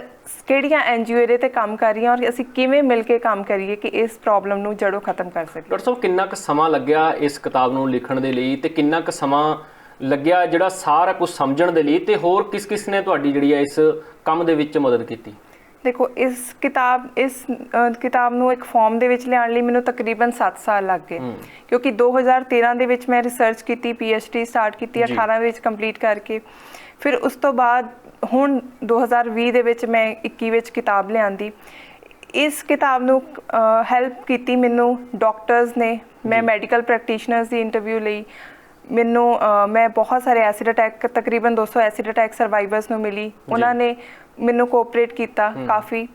ਕਿਹੜੀਆਂ NGO ਇਹਦੇ ਤੇ ਕੰਮ ਕਰ ਰਹੀਆਂ, ਔਰ ਅਸੀਂ ਕਿਵੇਂ ਮਿਲ ਕੇ ਕੰਮ ਕਰੀਏ ਕਿ ਇਸ ਪ੍ਰੋਬਲਮ ਨੂੰ ਜੜੋਂ ਖਤਮ ਕਰ ਸਕੀਏ। ਡਾਕਟਰ ਸਾਹਿਬ, ਕਿੰਨਾ ਕੁ ਸਮਾਂ ਲੱਗਿਆ ਇਸ ਕਿਤਾਬ ਨੂੰ ਲਿਖਣ ਦੇ ਲਈ, ਤੇ ਕਿੰਨਾ ਕੁ ਸਮਾਂ ਲੱਗਿਆ ਜਿਹੜਾ ਸਾਰਾ ਕੁਝ ਸਮਝਣ ਦੇ ਲਈ, ਤੇ ਹੋਰ ਕਿਸ ਕਿਸ ਨੇ ਤੁਹਾਡੀ ਜਿਹੜੀ ਹੈ ਇਸ ਕੰਮ ਦੇ ਵਿੱਚ ਮਦਦ ਕੀਤੀ? ਦੇਖੋ, ਇਸ ਕਿਤਾਬ ਨੂੰ ਇੱਕ ਫਾਰਮ ਦੇ ਵਿੱਚ ਲਿਆਉਣ ਲਈ ਮੈਨੂੰ ਤਕਰੀਬਨ 7 ਸਾਲ ਲੱਗ ਗਏ, ਕਿਉਂਕਿ 2013 ਦੇ ਵਿੱਚ ਮੈਂ ਰਿਸਰਚ ਕੀਤੀ, PhD ਸਟਾਰਟ ਕੀਤੀ, 18 ਵਿੱਚ ਕੰਪਲੀਟ ਕਰਕੇ, ਫਿਰ ਉਸ ਤੋਂ ਬਾਅਦ ਹੁਣ 2020 ਦੇ ਵਿੱਚ ਮੈਂ 21 ਵਿੱਚ ਕਿਤਾਬ ਲਿਆਂਦੀ। ਇਸ ਕਿਤਾਬ ਨੂੰ ਹੈਲਪ ਕੀਤੀ ਮੈਨੂੰ ਡਾਕਟਰਸ ਨੇ, ਮੈਂ ਮੈਡੀਕਲ ਪ੍ਰੈਕਟੀਸ਼ਨਰਸ ਦੀ ਇੰਟਰਵਿਊ ਲਈ, ਮੈਨੂੰ ਮੈਂ ਬਹੁਤ ਸਾਰੇ ਐਸਿਡ ਅਟੈਕ, ਤਕਰੀਬਨ 200 ਐਸਿਡ ਅਟੈਕ ਸਰਵਾਈਵਰਸ ਨੂੰ ਮਿਲੀ, ਉਹਨਾਂ ਨੇ ਮੈਨੂੰ ਕੋਆਪਰੇਟ ਕੀਤਾ ਕਾਫੀ।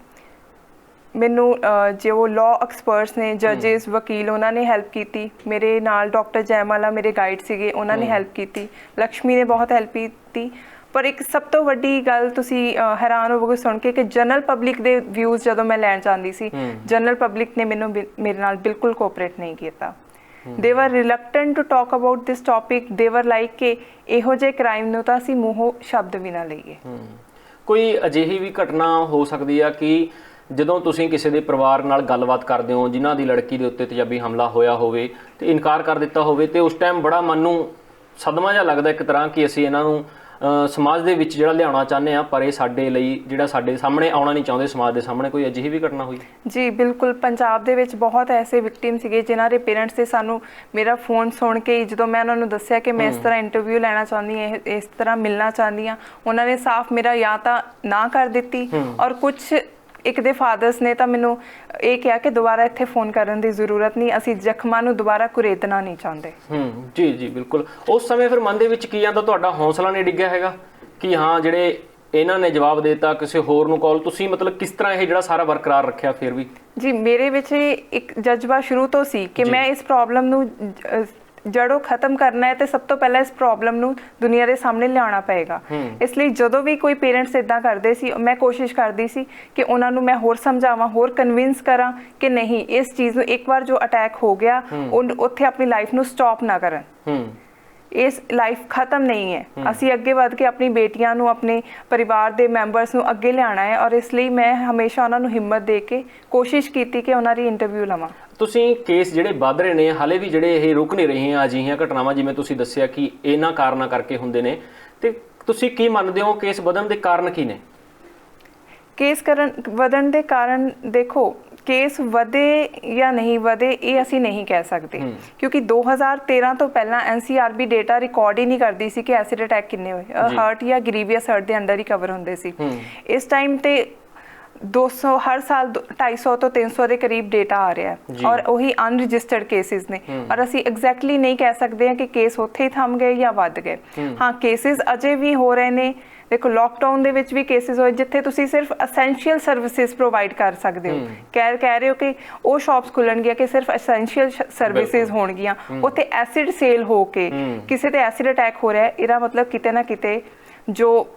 ਮੈਨੂੰ ਜੋ ਲਾਅ ਐਕਸਪਰਟਸ ਨੇ, ਜੱਜਿਸ, ਵਕੀਲ, ਉਹਨਾਂ ਨੇ ਹੈਲਪ ਕੀਤੀ। ਮੇਰੇ ਨਾਲ ਡਾਕਟਰ ਜੈਮਾਲਾ ਮੇਰੇ ਗਾਈਡ ਸੀਗੇ, ਉਹਨਾਂ ਨੇ ਹੈਲਪ ਕੀਤੀ। ਲక్ష్ਮੀ ਨੇ ਬਹੁਤ ਹੈਲਪ ਕੀਤੀ। ਪਰ ਇੱਕ ਸਭ ਤੋਂ ਵੱਡੀ ਗੱਲ ਤੁਸੀਂ ਹੈਰਾਨ ਹੋਵੋਗੇ ਸੁਣ ਕੇ ਕਿ ਜਨਰਲ ਪਬਲਿਕ ਦੇ ਵਿਊਜ਼ ਜਦੋਂ ਮੈਂ ਲੈਣ ਚਾਹੁੰਦੀ ਸੀ, ਜਨਰਲ ਪਬਲਿਕ ਨੇ ਮੇਰੇ ਨਾਲ ਬਿਲਕੁਲ ਕੋਆਪਰੇਟ ਨਹੀਂ ਕੀਤਾ। they were reluctant to talk about this topic, they were like ਕਿ ਇਹੋ ਜਿਹੇ ਕ੍ਰਾਈਮ ਨੂੰ ਤਾਂ ਅਸੀਂ ਮੂੰਹੋਂ ਸ਼ਬਦ ਵੀ ਨਾ ਲਈਏ। ਕੋਈ ਅਜਿਹੀ ਵੀ ਘਟਨਾ ਹੋ ਸਕਦੀ ਆ ਕਿ ਜਦੋਂ ਤੁਸੀਂ ਕਿਸੇ ਦੇ ਪਰਿਵਾਰ ਨਾਲ ਗੱਲਬਾਤ ਕਰਦੇ ਹੋ, ਜਿਨ੍ਹਾਂ ਦੀ ਲੜਕੀ ਦੇ ਉੱਤੇ ਤੇਜ਼ਾਬੀ ਹਮਲਾ ਹੋਇਆ ਹੋਵੇ ਤੇ ਇਨਕਾਰ ਕਰ ਦਿੱਤਾ ਹੋਵੇ, ਤੇ ਉਸ ਟਾਈਮ ਬੜਾ ਮਨ ਨੂੰ ਸਦਮਾ ਜਿਹਾ ਲੱਗਦਾ ਇੱਕ ਤਰ੍ਹਾਂ ਕਿ ਅਸੀਂ ਇਹਨਾਂ ਨੂੰ ਸਮਾਜ ਦੇ ਵਿੱਚ ਜਿਹੜਾ ਲਿਆਉਣਾ ਚਾਹੁੰਦੇ ਆ, ਪਰ ਇਹ ਸਾਡੇ ਲਈ ਜਿਹੜਾ ਸਾਡੇ ਸਾਹਮਣੇ ਆਉਣਾ ਨਹੀਂ ਚਾਹੁੰਦੇ ਸਮਾਜ ਦੇ ਸਾਹਮਣੇ? ਕੋਈ ਅਜਿਹੀ ਵੀ ਘਟਨਾ ਹੋਈ? ਜੀ ਬਿਲਕੁਲ, ਪੰਜਾਬ ਦੇ ਵਿੱਚ ਬਹੁਤ ਐਸੇ ਵਿਕਟਿਮ ਸੀਗੇ ਜਿਨ੍ਹਾਂ ਦੇ ਪੇਰੈਂਟਸ ਤੇ ਸਾਨੂੰ ਮੇਰਾ ਫੋਨ ਸੁਣ ਕੇ, ਜਦੋਂ ਮੈਂ ਉਹਨਾਂ ਨੂੰ ਦੱਸਿਆ ਕਿ ਮੈਂ ਇਸ ਤਰ੍ਹਾਂ ਇੰਟਰਵਿਊ ਲੈਣਾ ਚਾਹੁੰਦੀ ਹਾਂ, ਇਸ ਤਰ੍ਹਾਂ ਮਿਲਣਾ ਚਾਹੁੰਦੀ ਹਾਂ, ਉਹਨਾਂ ਨੇ ਸਾਫ਼ ਮੇਰਾ ਜਾਂ ਤਾਂ ਨਾ ਕਰ ਦਿੱਤੀ, ਔਰ ਕੁਛ ਇੱਕ ਦੇ ਫਾਦਰਸ ਨੇ ਤਾਂ ਮੈਨੂੰ ਇਹ ਕਿਹਾ ਕਿ ਦੁਬਾਰਾ ਇੱਥੇ ਫੋਨ ਕਰਨ ਦੀ ਜ਼ਰੂਰਤ ਨਹੀਂ, ਅਸੀਂ ਜ਼ਖਮਾਂ ਨੂੰ ਦੁਬਾਰਾ ਕੁਰੇਦਣਾ ਨਹੀਂ ਚਾਹੁੰਦੇ। ਜੀ ਜੀ ਬਿਲਕੁਲ। ਉਸ ਸਮੇਂ ਫਿਰ ਮਨ ਦੇ ਵਿੱਚ ਕੀ ਆਉਂਦਾ? ਤੁਹਾਡਾ ਹੌਸਲਾ ਨਹੀਂ ਡਿੱਗਿਆ ਹੈਗਾ ਕਿ ਹਾਂ ਜਿਹੜੇ ਇਹਨਾਂ ਨੇ ਜਵਾਬ ਦੇ ਦਿੱਤਾ, ਕਿਸੇ ਹੋਰ ਨੂੰ ਕਾਲ, ਤੁਸੀਂ ਮਤਲਬ ਕਿਸ ਤਰ੍ਹਾਂ ਇਹ ਜਿਹੜਾ ਸਾਰਾ ਬਰਕਰਾਰ ਰੱਖਿਆ ਫਿਰ ਵੀ? ਜੀ ਮੇਰੇ ਵਿੱਚ ਇੱਕ ਜਜ਼ਬਾ ਸ਼ੁਰੂ ਤੋਂ ਸੀ ਕਿ ਮੈਂ ਇਸ ਪ੍ਰੋਬਲਮ ਨੂੰ ਜੜੋਂ ਖਤਮ ਕਰਨਾ ਹੈ, ਤੇ ਸਭ ਤੋਂ ਪਹਿਲਾਂ ਇਸ ਪ੍ਰੋਬਲਮ ਨੂੰ ਦੁਨੀਆ ਦੇ ਸਾਹਮਣੇ ਲਿਆਉਣਾ ਪਏਗਾ। ਇਸ ਲਈ ਜਦੋਂ ਵੀ ਕੋਈ ਪੇਰੈਂਟਸ ਇਦਾਂ ਕਰਦੇ ਸੀ, ਮੈਂ ਕੋਸ਼ਿਸ਼ ਕਰਦੀ ਸੀ ਕਿ ਉਹਨਾਂ ਨੂੰ ਮੈਂ ਹੋਰ ਸਮਝਾਵਾਂ, ਹੋਰ ਕਨਵਿੰਸ ਕਰਾਂ ਕਿ ਨਹੀਂ, ਇਸ ਚੀਜ਼ ਨੂੰ ਇੱਕ ਵਾਰ ਜੋ ਅਟੈਕ ਹੋ ਗਿਆ, ਉੱਥੇ ਆਪਣੀ ਲਾਈਫ ਨੂੰ ਸਟਾਪ ਨਾ ਕਰਨ। ਇਸ ਲਾਈਫ ਖਤਮ ਨਹੀਂ ਹੈ, ਅਸੀਂ ਅੱਗੇ ਵੱਧ ਕੇ ਆਪਣੀ ਬੇਟੀਆਂ ਨੂੰ, ਆਪਣੇ ਪਰਿਵਾਰ ਦੇ ਮੈਂਬਰਸ ਨੂੰ ਅੱਗੇ ਲਿਆਉਣਾ ਹੈ, ਔਰ ਇਸ ਲਈ ਮੈਂ ਹਮੇਸ਼ਾ ਉਹਨਾਂ ਨੂੰ ਹਿੰਮਤ ਦੇ ਕੇ ਕੋਸ਼ਿਸ਼ ਕੀਤੀ ਕਿ ਉਹਨਾਂ ਦੀ ਇੰਟਰਵਿਊ ਲਵਾਂ। ਤੁਸੀਂ ਕੇਸ ਜਿਹੜੇ ਵੱਧ ਰਹੇ ਨੇ, ਹਾਲੇ ਵੀ ਜਿਹੜੇ ਇਹ ਰੁਕ ਨਹੀਂ ਰਹੀਆਂ ਅਜਿਹੀਆਂ ਘਟਨਾਵਾਂ, ਜਿਵੇਂ ਤੁਸੀਂ ਦੱਸਿਆ ਕਿ ਇਹਨਾਂ ਕਾਰਨਾਂ ਕਰਕੇ ਹੁੰਦੇ ਨੇ, ਤੇ ਤੁਸੀਂ ਕੀ ਮੰਨਦੇ ਹੋ ਕੇਸ ਵਧਣ ਦੇ ਕਾਰਨ ਕੀ ਨੇ? ਕੇਸ ਵਧਣ ਦੇ ਕਾਰਨ ਦੇਖੋ, ਕੇਸ ਵਧੇ ਜਾਂ ਨਹੀਂ ਵਧੇ ਇਹ ਅਸੀਂ ਨਹੀਂ ਕਹਿ ਸਕਦੇ, ਕਿਉਂਕਿ 2013 ਤੋਂ ਪਹਿਲਾਂ ਐਨਸੀਆਰਬੀ ਡੇਟਾ ਰਿਕਾਰਡ ਹੀ ਨਹੀਂ ਕਰਦੀ ਸੀ ਕਿ ਐਸਿਡ ਅਟੈਕ ਕਿੰਨੇ ਹੋਏ, ਹਰਟ ਜਾਂ ਗ੍ਰੀਵੀਅਸ ਹਰਟ ਦੇ ਅੰਡਰ ਹੀ ਕਵਰ ਹੁੰਦੇ ਸੀ। ਇਸ ਟਾਈਮ ਤੇ 200 ਹਰ ਸਾਲ 250 ਤੋਂ 300 ਦੇ ਕਰੀਬ ਡੇਟਾ ਆ ਰਿਹਾ ਹੈ ਔਰ ਉਹੀ ਅਨਰਜਿਸਟਰਡ ਕੇਸਿਸ ਨੇ, ਔਰ ਅਸੀਂ ਐਗਜ਼ੈਕਟਲੀ ਨਹੀਂ ਕਹਿ ਸਕਦੇ ਹਾਂ ਕਿ ਕੇਸ ਉੱਥੇ ਹੀ ਥੰਮ ਗਏ ਜਾਂ ਵੱਧ ਗਏ। ਹਾਂ, ਕੇਸਿਸ ਅਜੇ ਵੀ ਹੋ ਰਹੇ ਨੇ। ਦੇਖੋ, ਲੋਕਡਾਊਨ ਦੇ ਵਿੱਚ ਵੀ ਕੇਸਿਸ ਹੋਏ ਜਿੱਥੇ ਤੁਸੀਂ ਸਿਰਫ ਅਸੈਂਸ਼ੀਅਲ ਸਰਵਿਸਿਜ਼ ਪ੍ਰੋਵਾਈਡ ਕਰ ਸਕਦੇ ਹੋ। ਕਹਿ ਰਹੇ ਹੋ ਕਿ ਉਹ ਸ਼ਾਪਸ ਖੁੱਲਣਗੀਆਂ ਕਿ ਸਿਰਫ ਅਸੈਂਸ਼ੀਅਲ ਸਰਵਿਸਿਜ਼ ਹੋਣਗੀਆਂ, ਉੱਥੇ ਐਸਿਡ ਸੇਲ ਹੋ ਕੇ ਕਿਸੇ ਤੇ ਐਸਿਡ ਅਟੈਕ ਹੋ ਰਿਹਾ, ਇਹਦਾ ਮਤਲਬ ਕਿਤੇ ਨਾ ਕਿਤੇ ਜੋ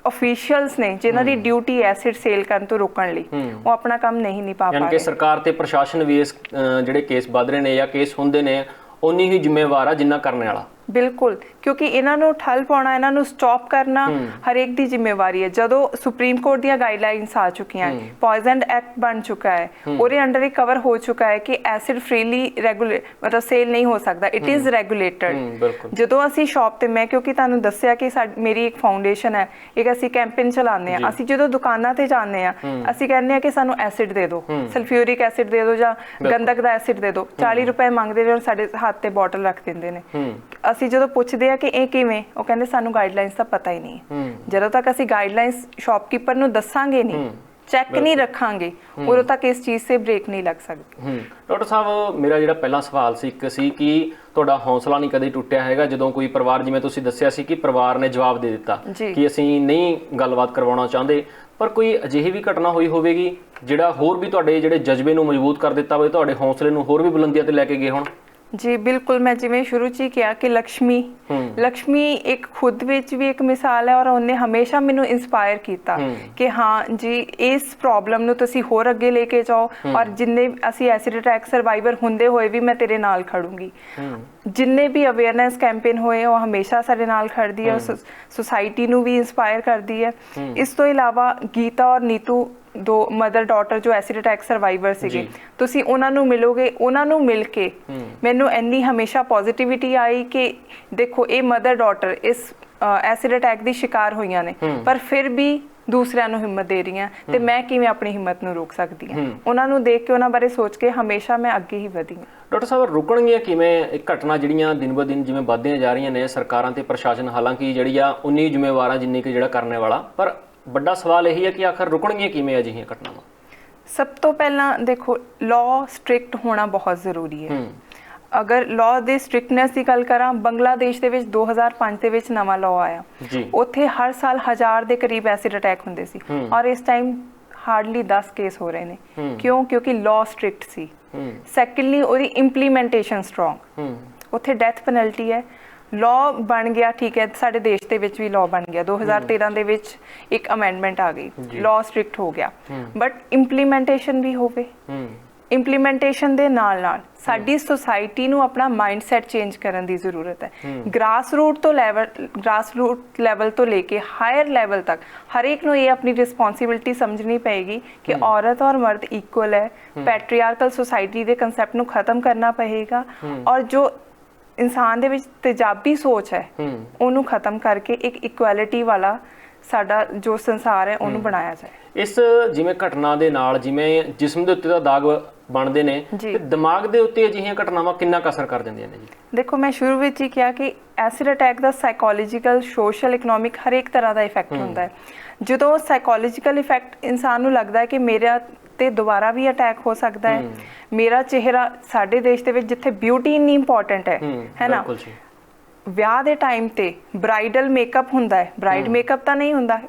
ਅਫੀਸ਼ੀਅਲਸ ਨੇ ਜਿਨ੍ਹਾਂ ਦੀ ਡਿਊਟੀ ਐਸਿਡ ਸੇਲ ਕਰਨ ਤੋਂ ਰੋਕਣ ਲਈ, ਉਹ ਆਪਣਾ ਕੰਮ ਨਹੀਂ ਪਾ ਪਾ ਰਹੇ। ਕਿ ਸਰਕਾਰ ਤੇ ਪ੍ਰਸ਼ਾਸਨ ਵੀ ਇਸ ਜਿਹੜੇ ਕੇਸ ਵੱਧ ਰਹੇ ਨੇ ਜਾਂ ਕੇਸ ਹੁੰਦੇ ਨੇ ਉਨੀ ਹੀ ਜ਼ਿੰਮੇਵਾਰ ਆ ਜਿੰਨਾ ਕਰਨ ਵਾਲਾ। ਬਿਲਕੁਲ, ਕਿਉਂਕਿ ਇਹਨਾਂ ਨੂੰ ਠੱਲ ਪਾਉਣਾ, ਇਹਨਾਂ ਨੂੰ ਸਟਾਪ ਕਰਨਾ ਹਰੇਕ ਦੀ ਜ਼ਿੰਮੇਵਾਰੀ ਹੈ। ਜਦੋਂ ਸੁਪਰੀਮ ਕੋਰਟ ਦੀਆਂ ਗਾਈਡਲਾਈਨਸ ਆ ਚੁੱਕੀਆਂ, ਪੋਇਜ਼ਨ ਐਕਟ ਬਣ ਚੁੱਕਾ ਹੈ, ਉਹਦੇ ਅੰਡਰ ਹੀ ਕਵਰ ਹੋ ਚੁੱਕਾ ਹੈ ਕਿ ਐਸਿਡ ਫ੍ਰੀਲੀ ਮਤਲਬ ਸੇਲ ਨਹੀਂ ਹੋ ਸਕਦਾ, ਇਟ ਇਜ਼ ਰੈਗੂਲੇਟਡ। ਜਦੋਂ ਅਸੀਂ ਸ਼ਾਪ ਤੇ, ਮੈਂ ਕਿਉਂਕਿ ਤੁਹਾਨੂੰ ਦੱਸਿਆ ਕਿ ਮੇਰੀ ਇੱਕ ਫਾਊਂਡੇਸ਼ਨ ਹੈ, ਇੱਕ ਅਸੀਂ ਕੈਂਪੇਨ ਚਲਾਉਂਦੇ ਹਾਂ। ਅਸੀਂ ਜਦੋਂ ਦੁਕਾਨਾਂ ਤੇ ਜਾਂਦੇ ਹਾਂ, ਅਸੀਂ ਕਹਿੰਦੇ ਹਾਂ ਕਿ ਸਾਨੂੰ ਐਸਿਡ ਦੇ ਦਿਓ, ਸਲਫਿਊਰਿਕ ਐਸਿਡ ਦੇ ਦਿਓ ਜਾਂ ਗੰਧਕ ਦਾ ਐਸਿਡ ਦੇ ਦਿਓ। 40 ਰੁਪਏ ਮੰਗਦੇ ਨੇ ਔਰ ਸਾਡੇ ਹੱਥ ਤੇ ਬੋਟਲ ਰੱਖ ਦਿੰਦੇ ਨੇ। ਅਸੀਂ ਜਦੋਂ ਪੁੱਛਦੇ ਆ ਕਿ ਇਹ ਕਿਵੇਂ, ਉਹ ਕਹਿੰਦੇ ਸਾਨੂੰ ਗਾਈਡਲਾਈਨਸ ਦਾ ਪਤਾ ਹੀ ਨਹੀਂ ਹੈ। ਜਦੋਂ ਤੱਕ ਅਸੀਂ ਗਾਈਡਲਾਈਨਸ ਸ਼ਾਪਕੀਪਰ ਨੂੰ ਦੱਸਾਂਗੇ ਨਹੀਂ, ਚੈੱਕ ਨਹੀਂ ਰੱਖਾਂਗੇ, ਉਦੋਂ ਤੱਕ ਇਸ ਚੀਜ਼ ਸੇ ਬ੍ਰੇਕ ਨਹੀਂ ਲੱਗ ਸਕਦੀ। ਡਾਕਟਰ ਸਾਹਿਬ, ਮੇਰਾ ਜਿਹੜਾ ਪਹਿਲਾ ਸਵਾਲ ਸੀ ਇੱਕ ਸੀ ਕਿ ਤੁਹਾਡਾ ਹੌਸਲਾ ਨਹੀਂ ਕਦੇ ਟੁੱਟਿਆ ਹੈਗਾ ਜਦੋਂ ਕੋਈ ਪਰਿਵਾਰ, ਜਿਵੇਂ ਤੁਸੀਂ ਦੱਸਿਆ ਸੀ ਕਿ ਪਰਿਵਾਰ ਨੇ ਜਵਾਬ ਦੇ ਦਿੱਤਾ ਕਿ ਅਸੀਂ ਨਹੀਂ ਗੱਲਬਾਤ ਕਰਵਾਉਣਾ ਚਾਹੁੰਦੇ, ਪਰ ਕੋਈ ਅਜਿਹੀ ਵੀ ਘਟਨਾ ਹੋਈ ਹੋਵੇਗੀ ਜਿਹੜਾ ਹੋਰ ਵੀ ਤੁਹਾਡੇ ਜਿਹੜੇ ਜਜ਼ਬੇ ਨੂੰ ਮਜ਼ਬੂਤ ਕਰ ਦਿੱਤਾ ਹੋਵੇ, ਤੁਹਾਡੇ ਹੌਸਲੇ ਨੂੰ ਹੋਰ ਵੀ ਬੁਲੰਦੀਆਂ ਤੇ ਲੈ ਕੇ ਗਏ ਹੋਣ? ਜੀ ਬਿਲਕੁਲ, ਮੈਂ ਜਿਵੇਂ ਸ਼ੁਰੂ 'ਚ ਹੀ ਕਿਹਾ ਕਿ ਲక్ష్ਮੀ ਇੱਕ ਖੁਦ ਵਿੱਚ ਵੀ ਇੱਕ ਮਿਸਾਲ ਹੈ ਔਰ ਉਹਨੇ ਹਮੇਸ਼ਾ ਮੈਨੂੰ ਇਨਸਪਾਇਰ ਕੀਤਾ ਕਿ ਹਾਂ ਜੀ, ਇਸ ਪ੍ਰੋਬਲਮ ਨੂੰ ਤੁਸੀਂ ਹੋਰ ਅੱਗੇ ਲੈ ਕੇ ਜਾਓ ਔਰ ਜਿੰਨੇ ਅਸੀਂ ਐਸਿਡ ਅਟੈਕ ਸਰਵਾਈਵਰ ਹੁੰਦੇ ਹੋਏ ਵੀ ਮੈਂ ਤੇਰੇ ਨਾਲ ਖੜੂੰਗੀ। ਜਿੰਨੇ ਵੀ ਅਵੇਅਰਨੈਸ ਕੈਂਪੇਨ ਹੋਏ ਉਹ ਹਮੇਸ਼ਾ ਸਾਡੇ ਨਾਲ ਖੜਦੀ ਹੈ, ਸੁਸਾਇਟੀ ਨੂੰ ਵੀ ਇਨਸਪਾਇਰ ਕਰਦੀ ਹੈ। ਇਸ ਤੋਂ ਇਲਾਵਾ ਗੀਤਾ ਔਰ ਨੀਤੂ, ਦੋ ਮਦਰ ਡਾਟਰ ਜੋ ਐਸਿਡ ਅਟੈਕ ਸਰਵਾਈਵਰ ਸੀਗੇ, ਤੁਸੀਂ ਉਹਨਾਂ ਨੂੰ ਮਿਲੋਗੇ, ਉਹਨਾਂ ਨੂੰ ਮਿਲ ਕੇ ਮੈਨੂੰ ਇੰਨੀ ਹਮੇਸ਼ਾ ਪੋਜ਼ਿਟਿਵਿਟੀ ਆਈ ਕਿ ਦੇਖੋ, ਇਹ ਮਦਰ ਡਾਟਰ ਇਸ ਐਸਿਡ ਅਟੈਕ ਦੀ ਸ਼ਿਕਾਰ ਹੋਈਆਂ ਨੇ ਪਰ ਫਿਰ ਵੀ ਦੂਸਰਿਆਂ ਨੂੰ ਹਿੰਮਤ ਦੇ ਰਹੀਆਂ, ਤੇ ਮੈਂ ਕਿਵੇਂ ਆਪਣੀ ਹਿੰਮਤ ਨੂੰ ਰੋਕ ਸਕਦੀ ਹਾਂ। ਉਹਨਾਂ ਨੂੰ ਦੇਖ ਕੇ, ਉਹਨਾਂ ਬਾਰੇ ਸੋਚ ਕੇ ਹਮੇਸ਼ਾ ਮੈਂ ਅੱਗੇ ਹੀ ਵਧੀ ਹਾਂ। ਡਾਕਟਰ ਸਾਹਿਬ, ਰੁਕਣਗੀਆਂ ਕਿਵੇਂ ਇਹ ਘਟਨਾ ਜਿਹੜੀਆਂ ਦਿਨ ਬ ਦਿਨ ਜਿਵੇਂ ਵੱਧਦੀਆਂ ਜਾ ਰਹੀਆਂ ਨੇ? ਸਰਕਾਰਾਂ ਤੇ ਪ੍ਰਸ਼ਾਸਨ ਹਾਲਾਂਕਿ ਜਿਹੜੀ ਆ ਉਨੀ ਜ਼ਿੰਮੇਵਾਰਾਂ ਜਿੰਨੀ ਕਿ ਜਿਹੜਾ ਕਰਨ ਵਾਲਾ, ਪਰ ਵੱਡਾ ਸਵਾਲ ਇਹੀ ਹੈ ਕਿ ਆਖਰ ਰੁਕਣਗੀਆਂ ਕਿਵੇਂ ਅਜਿਹੀਆਂ ਘਟਨਾਵਾਂ? ਸਭ ਤੋਂ ਪਹਿਲਾਂ ਦੇਖੋ, ਲਾਅ ਸਟ੍ਰਿਕਟ ਹੋਣਾ ਬਹੁਤ ਜ਼ਰੂਰੀ ਹੈ। ਅਗਰ ਲਾਅ ਦੇ ਸਟ੍ਰਿਕਟਨੈਸ ਦੀ ਗੱਲ ਕਰਾਂ, ਬੰਗਲਾਦੇਸ਼ ਦੇ ਵਿੱਚ 2005 ਦੇ ਵਿੱਚ ਨਵਾਂ ਲਾਅ ਆਇਆ, ਉੱਥੇ ਹਰ ਸਾਲ 1000 ਦੇ ਕਰੀਬ ਐਸਿਡ ਅਟੈਕ ਹੁੰਦੇ ਸੀ ਔਰ ਇਸ ਟਾਈਮ ਹਾਰਡਲੀ 10 ਕੇਸ ਹੋ ਰਹੇ ਨੇ। ਕਿਉਂ? ਕਿਉਂਕਿ ਲਾਅ ਸਟ੍ਰਿਕਟ ਸੀ। ਸੈਕੰਡਲੀ, ਉਹਦੀ ਇੰਪਲੀਮੈਂਟੇਸ਼ਨ ਸਟਰੋਂਗ। ਉੱਥੇ ਡੈਥ ਪੈਨਲਟੀ ਹੈ, ਲਾਅ ਬਣ ਗਿਆ, ਠੀਕ ਹੈ, ਸਾਡੇ ਦੇਸ਼ ਦੇ ਵਿੱਚ ਵੀ ਲਾਅ ਬਣ ਗਿਆ। 2013 ਦੇ ਵਿੱਚ ਇੱਕ ਅਮੈਂਡਮੈਂਟ ਆ ਗਈ, ਲਾਅ ਸਟ੍ਰਿਕਟ ਹੋ ਗਿਆ, ਬਟ ਇੰਪਲੀਮੈਂਟੇਸ਼ਨ ਵੀ ਹੋਵੇ। ਇੰਪਲੀਮੈਂਟੇਸ਼ਨ ਦੇ ਨਾਲ ਨਾਲ ਸਾਡੀ ਸੋਸਾਇਟੀ ਨੂੰ ਆਪਣਾ ਮਾਈਂਡਸੈਟ ਚੇਂਜ ਕਰਨ ਦੀ ਜ਼ਰੂਰਤ ਹੈ। ਗ੍ਰਾਸ ਰੂਟ ਲੈਵਲ ਤੋਂ ਲੈ ਕੇ ਹਾਇਰ ਲੈਵਲ ਤੱਕ ਹਰੇਕ ਨੂੰ ਇਹ ਆਪਣੀ ਰਿਸਪੌਂਸਿਬਿਲਿਟੀ ਸਮਝਣੀ ਪਏਗੀ ਕਿ ਔਰਤ ਔਰ ਮਰਦ ਇਕੁਅਲ ਹੈ। ਪੈਟਰੀਆਰਕਲ ਸੋਸਾਇਟੀ ਦੇ ਕੰਸੈਪਟ ਨੂੰ ਖਤਮ ਕਰਨਾ ਪਏਗਾ ਔਰ ਜੋ ਇਨਸਾਨ ਦੇ ਵਿੱਚ ਤੇਜ਼ਾਬੀ ਸੋਚ ਹੈ ਉਹਨੂੰ ਖਤਮ ਕਰਕੇ ਇੱਕ ਇਕੁਐਲਿਟੀ ਵਾਲਾ ਸਾਡਾ ਜੋ ਸੰਸਾਰ ਹੈ ਉਹਨੂੰ ਬਣਾਇਆ ਜਾਏ। ਇਸ ਜਿਵੇਂ ਘਟਨਾ ਦੇ ਨਾਲ ਜਿਵੇਂ ਜਿਸਮ ਦੇ ਉੱਤੇ ਦਾ ਦਾਗ ਬਣਦੇ ਨੇ, ਤੇ ਦਿਮਾਗ ਦੇ ਉੱਤੇ ਅਜਿਹੀਆਂ ਘਟਨਾਵਾਂ ਕਿੰਨਾ ਕੁ ਅਸਰ ਕਰ ਦਿੰਦੀਆਂ ਨੇ ਜੀ? ਦੇਖੋ, ਮੈਂ ਸ਼ੁਰੂ ਵਿੱਚ ਹੀ ਕਿਹਾ ਕਿ ਐਸਿਡ ਅਟੈਕ ਦਾ ਸਾਈਕੋਲੋਜੀਕਲ, ਸੋਸ਼ਲ, ਇਕਨੋਮਿਕ ਹਰੇਕ ਤਰ੍ਹਾਂ ਦਾ ਇਫੈਕਟ ਹੁੰਦਾ ਹੈ। ਜਦੋਂ ਸਾਈਕੋਲੋਜੀਕਲ ਇਫੈਕਟ ਇਨਸਾਨ ਨੂੰ ਲੱਗਦਾ ਹੈ ਕਿ ਮੇਰਾ ਤੇ ਦੁਬਾਰਾ ਵੀ ਅਟੈਕ ਹੋ ਸਕਦਾ ਹੈ, ਮੇਰਾ ਚਿਹਰਾ, ਸਾਡੇ ਦੇਸ਼ ਦੇ ਵਿੱਚ ਜਿੱਥੇ ਬਿਊਟੀ ਇੰਨੀ ਇੰਪੋਰਟੈਂਟ ਹੈ ਨਾ, ਵਿਆਹ ਦੇ ਟਾਈਮ ਤੇ ਬ੍ਰਾਈਡਲ ਮੇਕਅਪ ਹੁੰਦਾ ਹੈ, ਬ੍ਰਾਈਡ ਮੇਕਅਪ ਤਾਂ ਨਹੀਂ ਹੁੰਦਾ,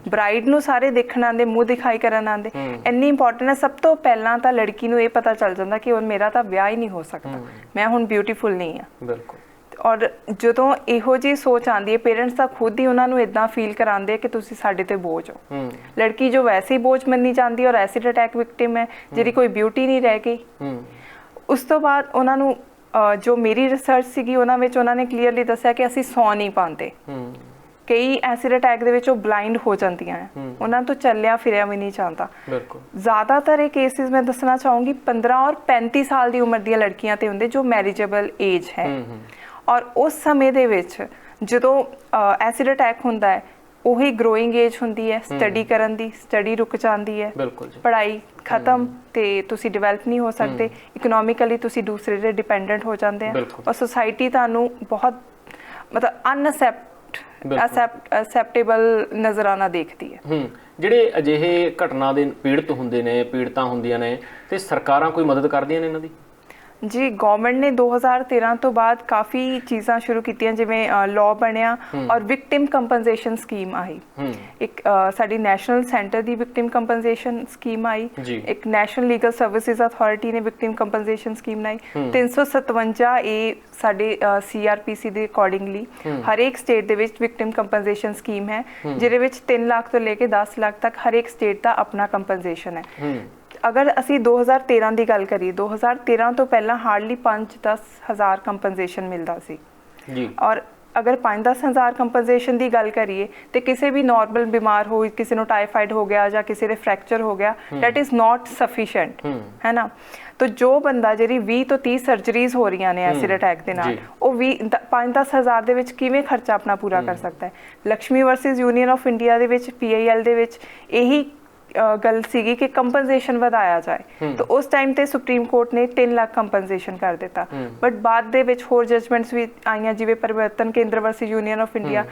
ਬ੍ਰਾਈਡ ਨੂੰ ਸਾਰੇ ਦੇਖਣ ਆਉਂਦੇ, ਮੂੰਹ ਦਿਖਾਈ ਕਰਨ ਆਉਂਦੇ, ਇੰਨੀ ਇੰਪੋਰਟੈਂਟ ਹੈ। ਸਭ ਤੋਂ ਪਹਿਲਾਂ ਤਾਂ ਲੜਕੀ ਨੂੰ ਇਹ ਪਤਾ ਚੱਲ ਜਾਂਦਾ ਕਿ ਹੁਣ ਮੇਰਾ ਤਾਂ ਵਿਆਹ ਹੀ ਨਹੀਂ ਹੋ ਸਕਦਾ, ਮੈਂ ਹੁਣ ਬਿਊਟੀਫੁਲ ਨਹੀਂ ਹਾਂ। ਔਰ ਜਦੋਂ ਇਹੋ ਜਿਹੀ ਸੋਚ ਆਉਂਦੀ ਹੈ, ਪੇਰੈਂਟਸ ਤਾਂ ਖੁਦ ਹੀ ਉਹਨਾਂ ਨੂੰ ਇਦਾਂ ਫੀਲ ਕਰਾਉਂਦੇ ਆ ਕਿ ਤੁਸੀਂ ਸਾਡੇ ਤੇ ਬੋਝ ਹੋ। ਲੜਕੀ ਜੋ ਵੈਸੇ ਹੀ ਬੋਝ ਮੰਨੀ ਜਾਂਦੀ ਔਰ ਐਸਿਡ ਅਟੈਕ ਵਿਕਟਿਮ ਹੈ, ਜਿਹਦੀ ਕੋਈ ਬਿਊਟੀ ਨਹੀਂ ਰਹਿ ਗਈ। ਉਸ ਤੋਂ ਬਾਅਦ ਉਹਨਾਂ ਨੂੰ ਜੋ ਮੇਰੀ ਰਿਸਰਚ ਸੀਗੀ ਉਹਨਾਂ ਵਿੱਚ ਉਹਨਾਂ ਨੇ ਕਲੀਅਰਲੀ ਦੱਸਿਆ ਕਿ ਅਸੀਂ ਸੌ ਨਹੀਂ ਪਾਉਂਦੇ। ਕਈ ਐਸਿਡ ਅਟੈਕ ਦੇ ਵਿੱਚ ਉਹ ਬਲਾਈਂਡ ਹੋ ਜਾਂਦੀਆਂ ਹੈ, ਉਹਨਾਂ ਤੋਂ ਚੱਲਿਆ ਫਿਰਿਆ ਵੀ ਨਹੀਂ ਜਾਂਦਾ। ਜ਼ਿਆਦਾਤਰ ਇਹ ਕੇਸਿਸ ਮੈਂ ਦੱਸਣਾ ਚਾਹੂੰਗੀ 15 ਔਰ 35 ਸਾਲ ਦੀ ਉਮਰ ਦੀਆਂ ਲੜਕੀਆਂ ਤੇ ਹੁੰਦੇ ਜੋ ਮੈਰਿਜੇਬਲ ਏਜ ਹੈ। ਔਰ ਉਸ ਸਮੇਂ ਦੇ ਵਿੱਚ ਜਦੋਂ ਐਸਿਡ ਅਟੈਕ ਹੁੰਦਾ ਹੈ, ਉਹੀ ਗਰੋਇੰਗ ਏਜ ਹੁੰਦੀ ਹੈ ਸਟੱਡੀ ਕਰਨ ਦੀ, ਸਟੱਡੀ ਰੁਕ ਜਾਂਦੀ ਹੈ, ਬਿਲਕੁਲ ਜੀ, ਪੜ੍ਹਾਈ ਖਤਮ ਤੇ ਤੁਸੀਂ ਡਿਵੈਲਪ ਨਹੀਂ ਹੋ ਸਕਦੇ, ਇਕਨੋਮਿਕਲੀ ਤੁਸੀਂ ਦੂਸਰੇ ਦੇ ਡਿਪੈਂਡੈਂਟ ਹੋ ਜਾਂਦੇ ਆ, ਔਰ ਸੋਸਾਇਟੀ ਤੁਹਾਨੂੰ ਬਹੁਤ ਮਤਲਬ ਅਨਅਸੈਪਟੇਬਲ ਨਜ਼ਰਾਨਾ ਦੇਖਦੀ ਹੈ। ਜਿਹੜੇ ਅਜਿਹੇ ਘਟਨਾ ਦੇ ਪੀੜਤ ਹੁੰਦੇ ਨੇ, ਪੀੜਤਾਂ ਹੁੰਦੀਆਂ ਨੇ, ਤੇ ਸਰਕਾਰਾਂ ਕੋਈ ਮਦਦ ਕਰਦੀਆਂ ਨੇ ਇਹਨਾਂ ਦੀ? ਜੀ ਗਵਰਨਮੈਂਟ ਨੇ 2013 ਤੋਂ ਬਾਅਦ ਕਾਫੀ ਚੀਜ਼ਾਂ ਸ਼ੁਰੂ ਕੀਤੀਆਂ, ਜਿਵੇਂ ਲਾਅ ਬਣਿਆ ਔਰ ਵਿਕਟਿਮ ਕੰਪਨਸੇਸ਼ਨ ਸਕੀਮ ਆਈ, ਇੱਕ ਸਾਡੀ ਨੈਸ਼ਨਲ ਸੈਂਟਰ ਦੀ ਵਿਕਟਿਮ ਕੰਪਨਸੇਸ਼ਨ ਸਕੀਮ ਆਈ, ਇੱਕ ਨੈਸ਼ਨਲ ਲੀਗਲ ਸਰਵਿਸਿਜ਼ ਅਥਾਰਟੀ ਨੇ ਵਿਕਟਿਮ ਕੰਪਨਸੇਸ਼ਨ ਸਕੀਮ ਬਣਾਈ, 357 ਇਹ ਸਾਡੇ CRPC ਦੇ ਅਕੋਰਡਿੰਗਲੀ ਹਰੇਕ ਸਟੇਟ ਦੇ ਵਿੱਚ ਵਿਕਟਿਮ ਕੰਪਨਸੇਸ਼ਨ ਸਕੀਮ ਹੈ, ਜਿਹਦੇ ਵਿੱਚ 3 ਲੱਖ ਤੋਂ ਲੈ ਕੇ 10 ਲੱਖ ਤੱਕ ਹਰੇਕ ਸਟੇਟ ਦਾ ਆਪਣਾ ਕੰਪਨਸੇਸ਼ਨ ਹੈ। ਅਗਰ ਅਸੀਂ 2013 ਦੀ ਗੱਲ ਕਰੀਏ, 2013 ਤੋਂ ਪਹਿਲਾਂ ਹਾਰਡਲੀ 5-10 ਹਜ਼ਾਰ ਕੰਪਨਸੇਸ਼ਨ ਮਿਲਦਾ ਸੀ ਜੀ, ਔਰ ਅਗਰ 5-10 ਹਜ਼ਾਰ ਕੰਪਨਸੇਸ਼ਨ ਦੀ ਗੱਲ ਕਰੀਏ ਤੇ ਕਿਸੇ ਵੀ ਨਾਰਮਲ ਬਿਮਾਰ ਹੋਈ, ਕਿਸੇ ਨੂੰ ਟਾਈਫਾਈਡ ਹੋ ਗਿਆ ਜਾਂ ਕਿਸੇ ਦੇ ਫ੍ਰੈਕਚਰ ਹੋ ਗਿਆ, ਦੈਟ ਇਜ਼ ਨਾਟ ਸਫੀਸ਼ੀਐਂਟ, ਹੈ ਨਾ। ਤਾਂ ਜੋ ਬੰਦਾ ਜਿਹੜੀ 20 ਤੋਂ 30 ਸਰਜਰੀਜ਼ ਹੋ ਰਹੀਆਂ ਨੇ ਐਸਿਡ ਅਟੈਕ ਦੇ ਨਾਲ, ਉਹ 5-10 ਹਜ਼ਾਰ ਦੇ ਵਿੱਚ ਕਿਵੇਂ ਖਰਚਾ ਆਪਣਾ ਪੂਰਾ ਕਰ ਸਕਦਾ ਹੈ? Lakshmi versus union of India ਦੇ ਵਿੱਚ PIL ਦੇ ਵਿੱਚ ਇਹੀ ਗੱਲ ਸੀਗੀ ਕਿ ਕੰਪਨਸੇਸ਼ਨ ਵਧਾਇਆ ਜਾਏ, ਤਾਂ ਉਸ ਟਾਈਮ ਤੇ ਸੁਪਰੀਮ ਕੋਰਟ ਨੇ 3 ਲੱਖ ਕੰਪਨਸੇਸ਼ਨ ਕਰ ਦਿੱਤਾ, ਬਟ ਬਾਅਦ ਦੇ ਵਿੱਚ ਹੋਰ ਜਜਮੈਂਟਸ ਵੀ ਆਈਆਂ, ਜਿਵੇਂ ਪਰਿਵਰਤਨ ਕੇਂਦਰ ਵਰਸਸ ਯੂਨੀਅਨ ਆਫ ਇੰਡੀਆ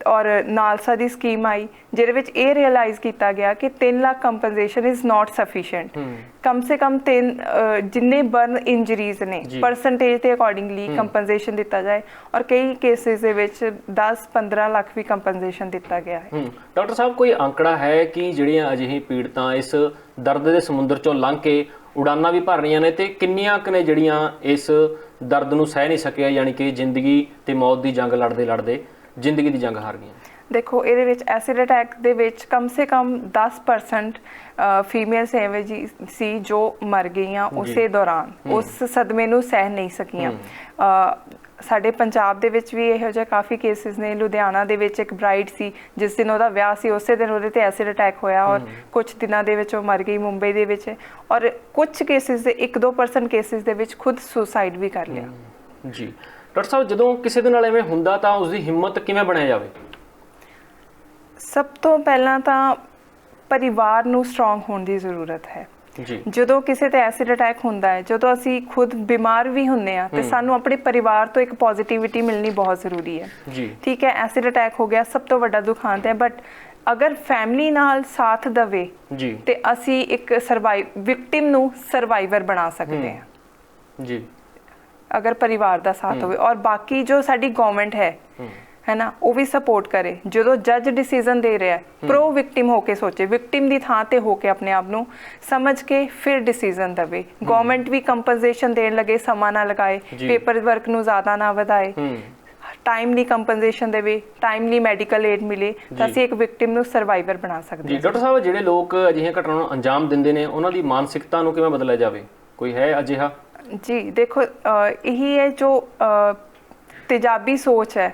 ਔਰ ਨਾਲਸਾ ਦੀ ਸਕੀਮ ਆਈ, ਜਿਹਦੇ ਵਿੱਚ ਇਹ ਰਿਅਲਾਈਜ਼ ਕੀਤਾ ਗਿਆ ਕਿ 3 lakh compensation is not sufficient. ਕਮ ਸੇ ਕਮ ਜਿੰਨੇ ਬਰਨ ਇੰਜਰੀਜ਼ ਨੇ ਪਰਸੈਂਟੇਜ ਦੇ ਅਕੋਰਡਿੰਗਲੀ ਕੰਪਨਸੇਸ਼ਨ ਦਿੱਤਾ ਜਾਏ, ਔਰ ਕਈ ਕੇਸਿਸ ਦੇ ਵਿੱਚ 10-15 ਲੱਖ ਵੀ ਕੰਪਨਸੇਸ਼ਨ ਦਿੱਤਾ ਗਿਆ ਹੈ। ਡਾਕਟਰ ਸਾਹਿਬ, ਕੋਈ ਅੰਕੜਾ ਹੈ ਕਿ ਜਿਹੜੀਆਂ ਅਜਿਹੀ ਪੀੜਤਾਂ ਇਸ ਦਰਦ ਦੇ ਸਮੁੰਦਰ ਚੋਂ ਲੰਘ ਕੇ ਉਡਾਨਾਂ ਵੀ ਭਰ ਰਹੀਆਂ ਨੇ, ਤੇ ਕਿੰਨੀਆਂ ਕੁ ਨੇ ਜਿਹੜੀਆਂ ਇਸ ਦਰਦ ਨੂੰ ਸਹਿ ਨਹੀਂ ਸਕਿਆ, ਯਾਨੀ ਕਿ ਜ਼ਿੰਦਗੀ ਤੇ ਮੌਤ ਦੀ ਜੰਗ ਲੜਦੇ ਲੜਦੇ ਜ਼ਿੰਦਗੀ ਦੀ ਜੰਗ ਹਾਰ ਗਈਆਂ? ਦੇਖੋ, ਇਹਦੇ ਵਿੱਚ ਐਸਿਡ ਅਟੈਕ ਦੇ ਵਿੱਚ ਕਮ ਸੇ ਕਮ 10% ਫੀਮੇਲਸ ਐਵੇਂ ਜੀ ਸੀ ਜੋ ਮਰ ਗਈਆਂ ਉਸੇ ਦੌਰਾਨ, ਉਸ ਸਦਮੇ ਨੂੰ ਸਹਿ ਨਹੀਂ ਸਕੀਆਂ। ਸਾਡੇ ਪੰਜਾਬ ਦੇ ਵਿੱਚ ਵੀ ਇਹੋ ਜਿਹੇ ਕਾਫੀ ਕੇਸਿਸ ਨੇ। ਲੁਧਿਆਣਾ ਦੇ ਵਿੱਚ ਇੱਕ ਬ੍ਰਾਈਡ ਸੀ, ਜਿਸ ਦਿਨ ਉਹਦਾ ਵਿਆਹ ਸੀ ਉਸੇ ਦਿਨ ਉਹਦੇ ਤੇ ਐਸਿਡ ਅਟੈਕ ਹੋਇਆ ਔਰ ਕੁਝ ਦਿਨਾਂ ਦੇ ਵਿੱਚ ਉਹ ਮਰ ਗਈ ਮੁੰਬਈ ਦੇ ਵਿੱਚ, ਔਰ ਕੁਝ ਕੇਸਿਸ ਦੇ 1-2% ਕੇਸਿਸ ਦੇ ਵਿੱਚ ਖੁਦ ਸੁਸਾਈਡ ਵੀ ਕਰ ਲਿਆ ਜੀ। ਡਾਕਟਰ ਸਾਹਿਬ, ਜਦੋਂ ਕਿਸੇ ਦੇ ਨਾਲ ਐਵੇਂ ਹੁੰਦਾ ਤਾਂ ਉਸਦੀ ਹਿੰਮਤ ਕਿਵੇਂ ਬਣਾਇਆ ਜਾਵੇ? ਸਭ ਤੋਂ ਪਹਿਲਾਂ ਤਾਂ ਪਰਿਵਾਰ ਨੂੰ ਸਟਰੋਂਗ ਹੋਣ ਦੀ ਜ਼ਰੂਰਤ ਹੈ ਜੀ। ਜਦੋਂ ਕਿਸੇ ਤੇ ਐਸਿਡ ਅਟੈਕ ਹੁੰਦਾ ਹੈ, ਜਦੋਂ ਅਸੀਂ ਖੁਦ ਬਿਮਾਰ ਵੀ ਹੁੰਦੇ ਆ, ਤੇ ਸਾਨੂੰ ਆਪਣੇ ਪਰਿਵਾਰ ਤੋਂ ਇੱਕ ਪੋਜ਼ਿਟਿਵਿਟੀ ਮਿਲਣੀ ਬਹੁਤ ਜ਼ਰੂਰੀ ਹੈ ਜੀ। ਠੀਕ ਹੈ, ਐਸਿਡ ਅਟੈਕ ਹੋ ਗਿਆ, ਸਭ ਤੋਂ ਵੱਡਾ ਦੁਖਾਂਤ ਹੈ, ਬਟ ਅਗਰ ਫੈਮਿਲੀ ਨਾਲ ਸਾਥ ਦਵੇ ਜੀ ਤੇ ਅਸੀਂ ਇੱਕ ਵਿਕਟਿਮ ਨੂੰ ਸਰਵਾਈਵਰ ਬਣਾ ਸਕਦੇ ਹਾਂ ਜੀ, ਅਗਰ ਪਰਿਵਾਰ ਦਾ ਸਾਥ ਹੋਵੇ। ਔਰ ਬਾਕੀ ਜੋ ਸਾਡੀ ਗਵਰਨਮੈਂਟ ਹੈ ਨਾ, ਉਹ ਵੀ ਸਪੋਰਟ ਕਰੇ। ਜਦੋਂ ਜੱਜ ਡਿਸੀਜਨ ਦੇ ਰਿਹਾ, ਪ੍ਰੋ ਵਿਕਟਿਮ ਹੋ ਕੇ ਸੋਚੇ, ਵਿਕਟਿਮ ਦੀ ਥਾਂ ਤੇ ਹੋ ਕੇ ਆਪਣੇ ਆਪ ਨੂੰ ਸਮਝ ਕੇ ਫਿਰ ਡਿਸੀਜਨ ਦੇਵੇ। ਗਵਰਨਮੈਂਟ ਵੀ ਕੰਪਨਸੇਸ਼ਨ ਦੇਣ ਲੱਗੇ, ਸਮਾਂ ਨਾ ਲਗਾਏ, ਪੇਪਰ ਵਰਕ ਨੂੰ ਜ਼ਿਆਦਾ ਨਾ ਵਧਾਏ, ਟਾਈਮਲੀ ਕੰਪਨਸੇਸ਼ਨ ਦੇਵੇ, ਟਾਈਮਲੀ ਮੈਡੀਕਲ ਏਡ ਮਿਲੇ, ਤਾਂ ਅਸੀਂ ਇੱਕ ਵਿਕਟਿਮ ਨੂੰ ਸਰਵਾਈਵਰ ਬਣਾ ਸਕਦੇ ਹਾਂ। ਡਾਕਟਰ ਸਾਹਿਬ, ਜਿਹੜੇ ਲੋਕ ਅਜਿਹੀਆਂ ਘਟਨਾਵਾਂ ਨੂੰ ਅੰਜਾਮ ਦਿੰਦੇ ਨੇ, ਉਹਨਾਂ ਦੀ ਮਾਨਸਿਕਤਾ ਨੂੰ ਕਿਵੇਂ ਬਦਲਿਆ ਜਾਵੇ? ਕੋਈ ਹੈ ਅਜਿਹਾ? ਜੀ ਦੇਖੋ, ਇਹੀ ਹੈ ਜੋ ਤੇਜ਼ਾਬੀ ਸੋਚ ਹੈ,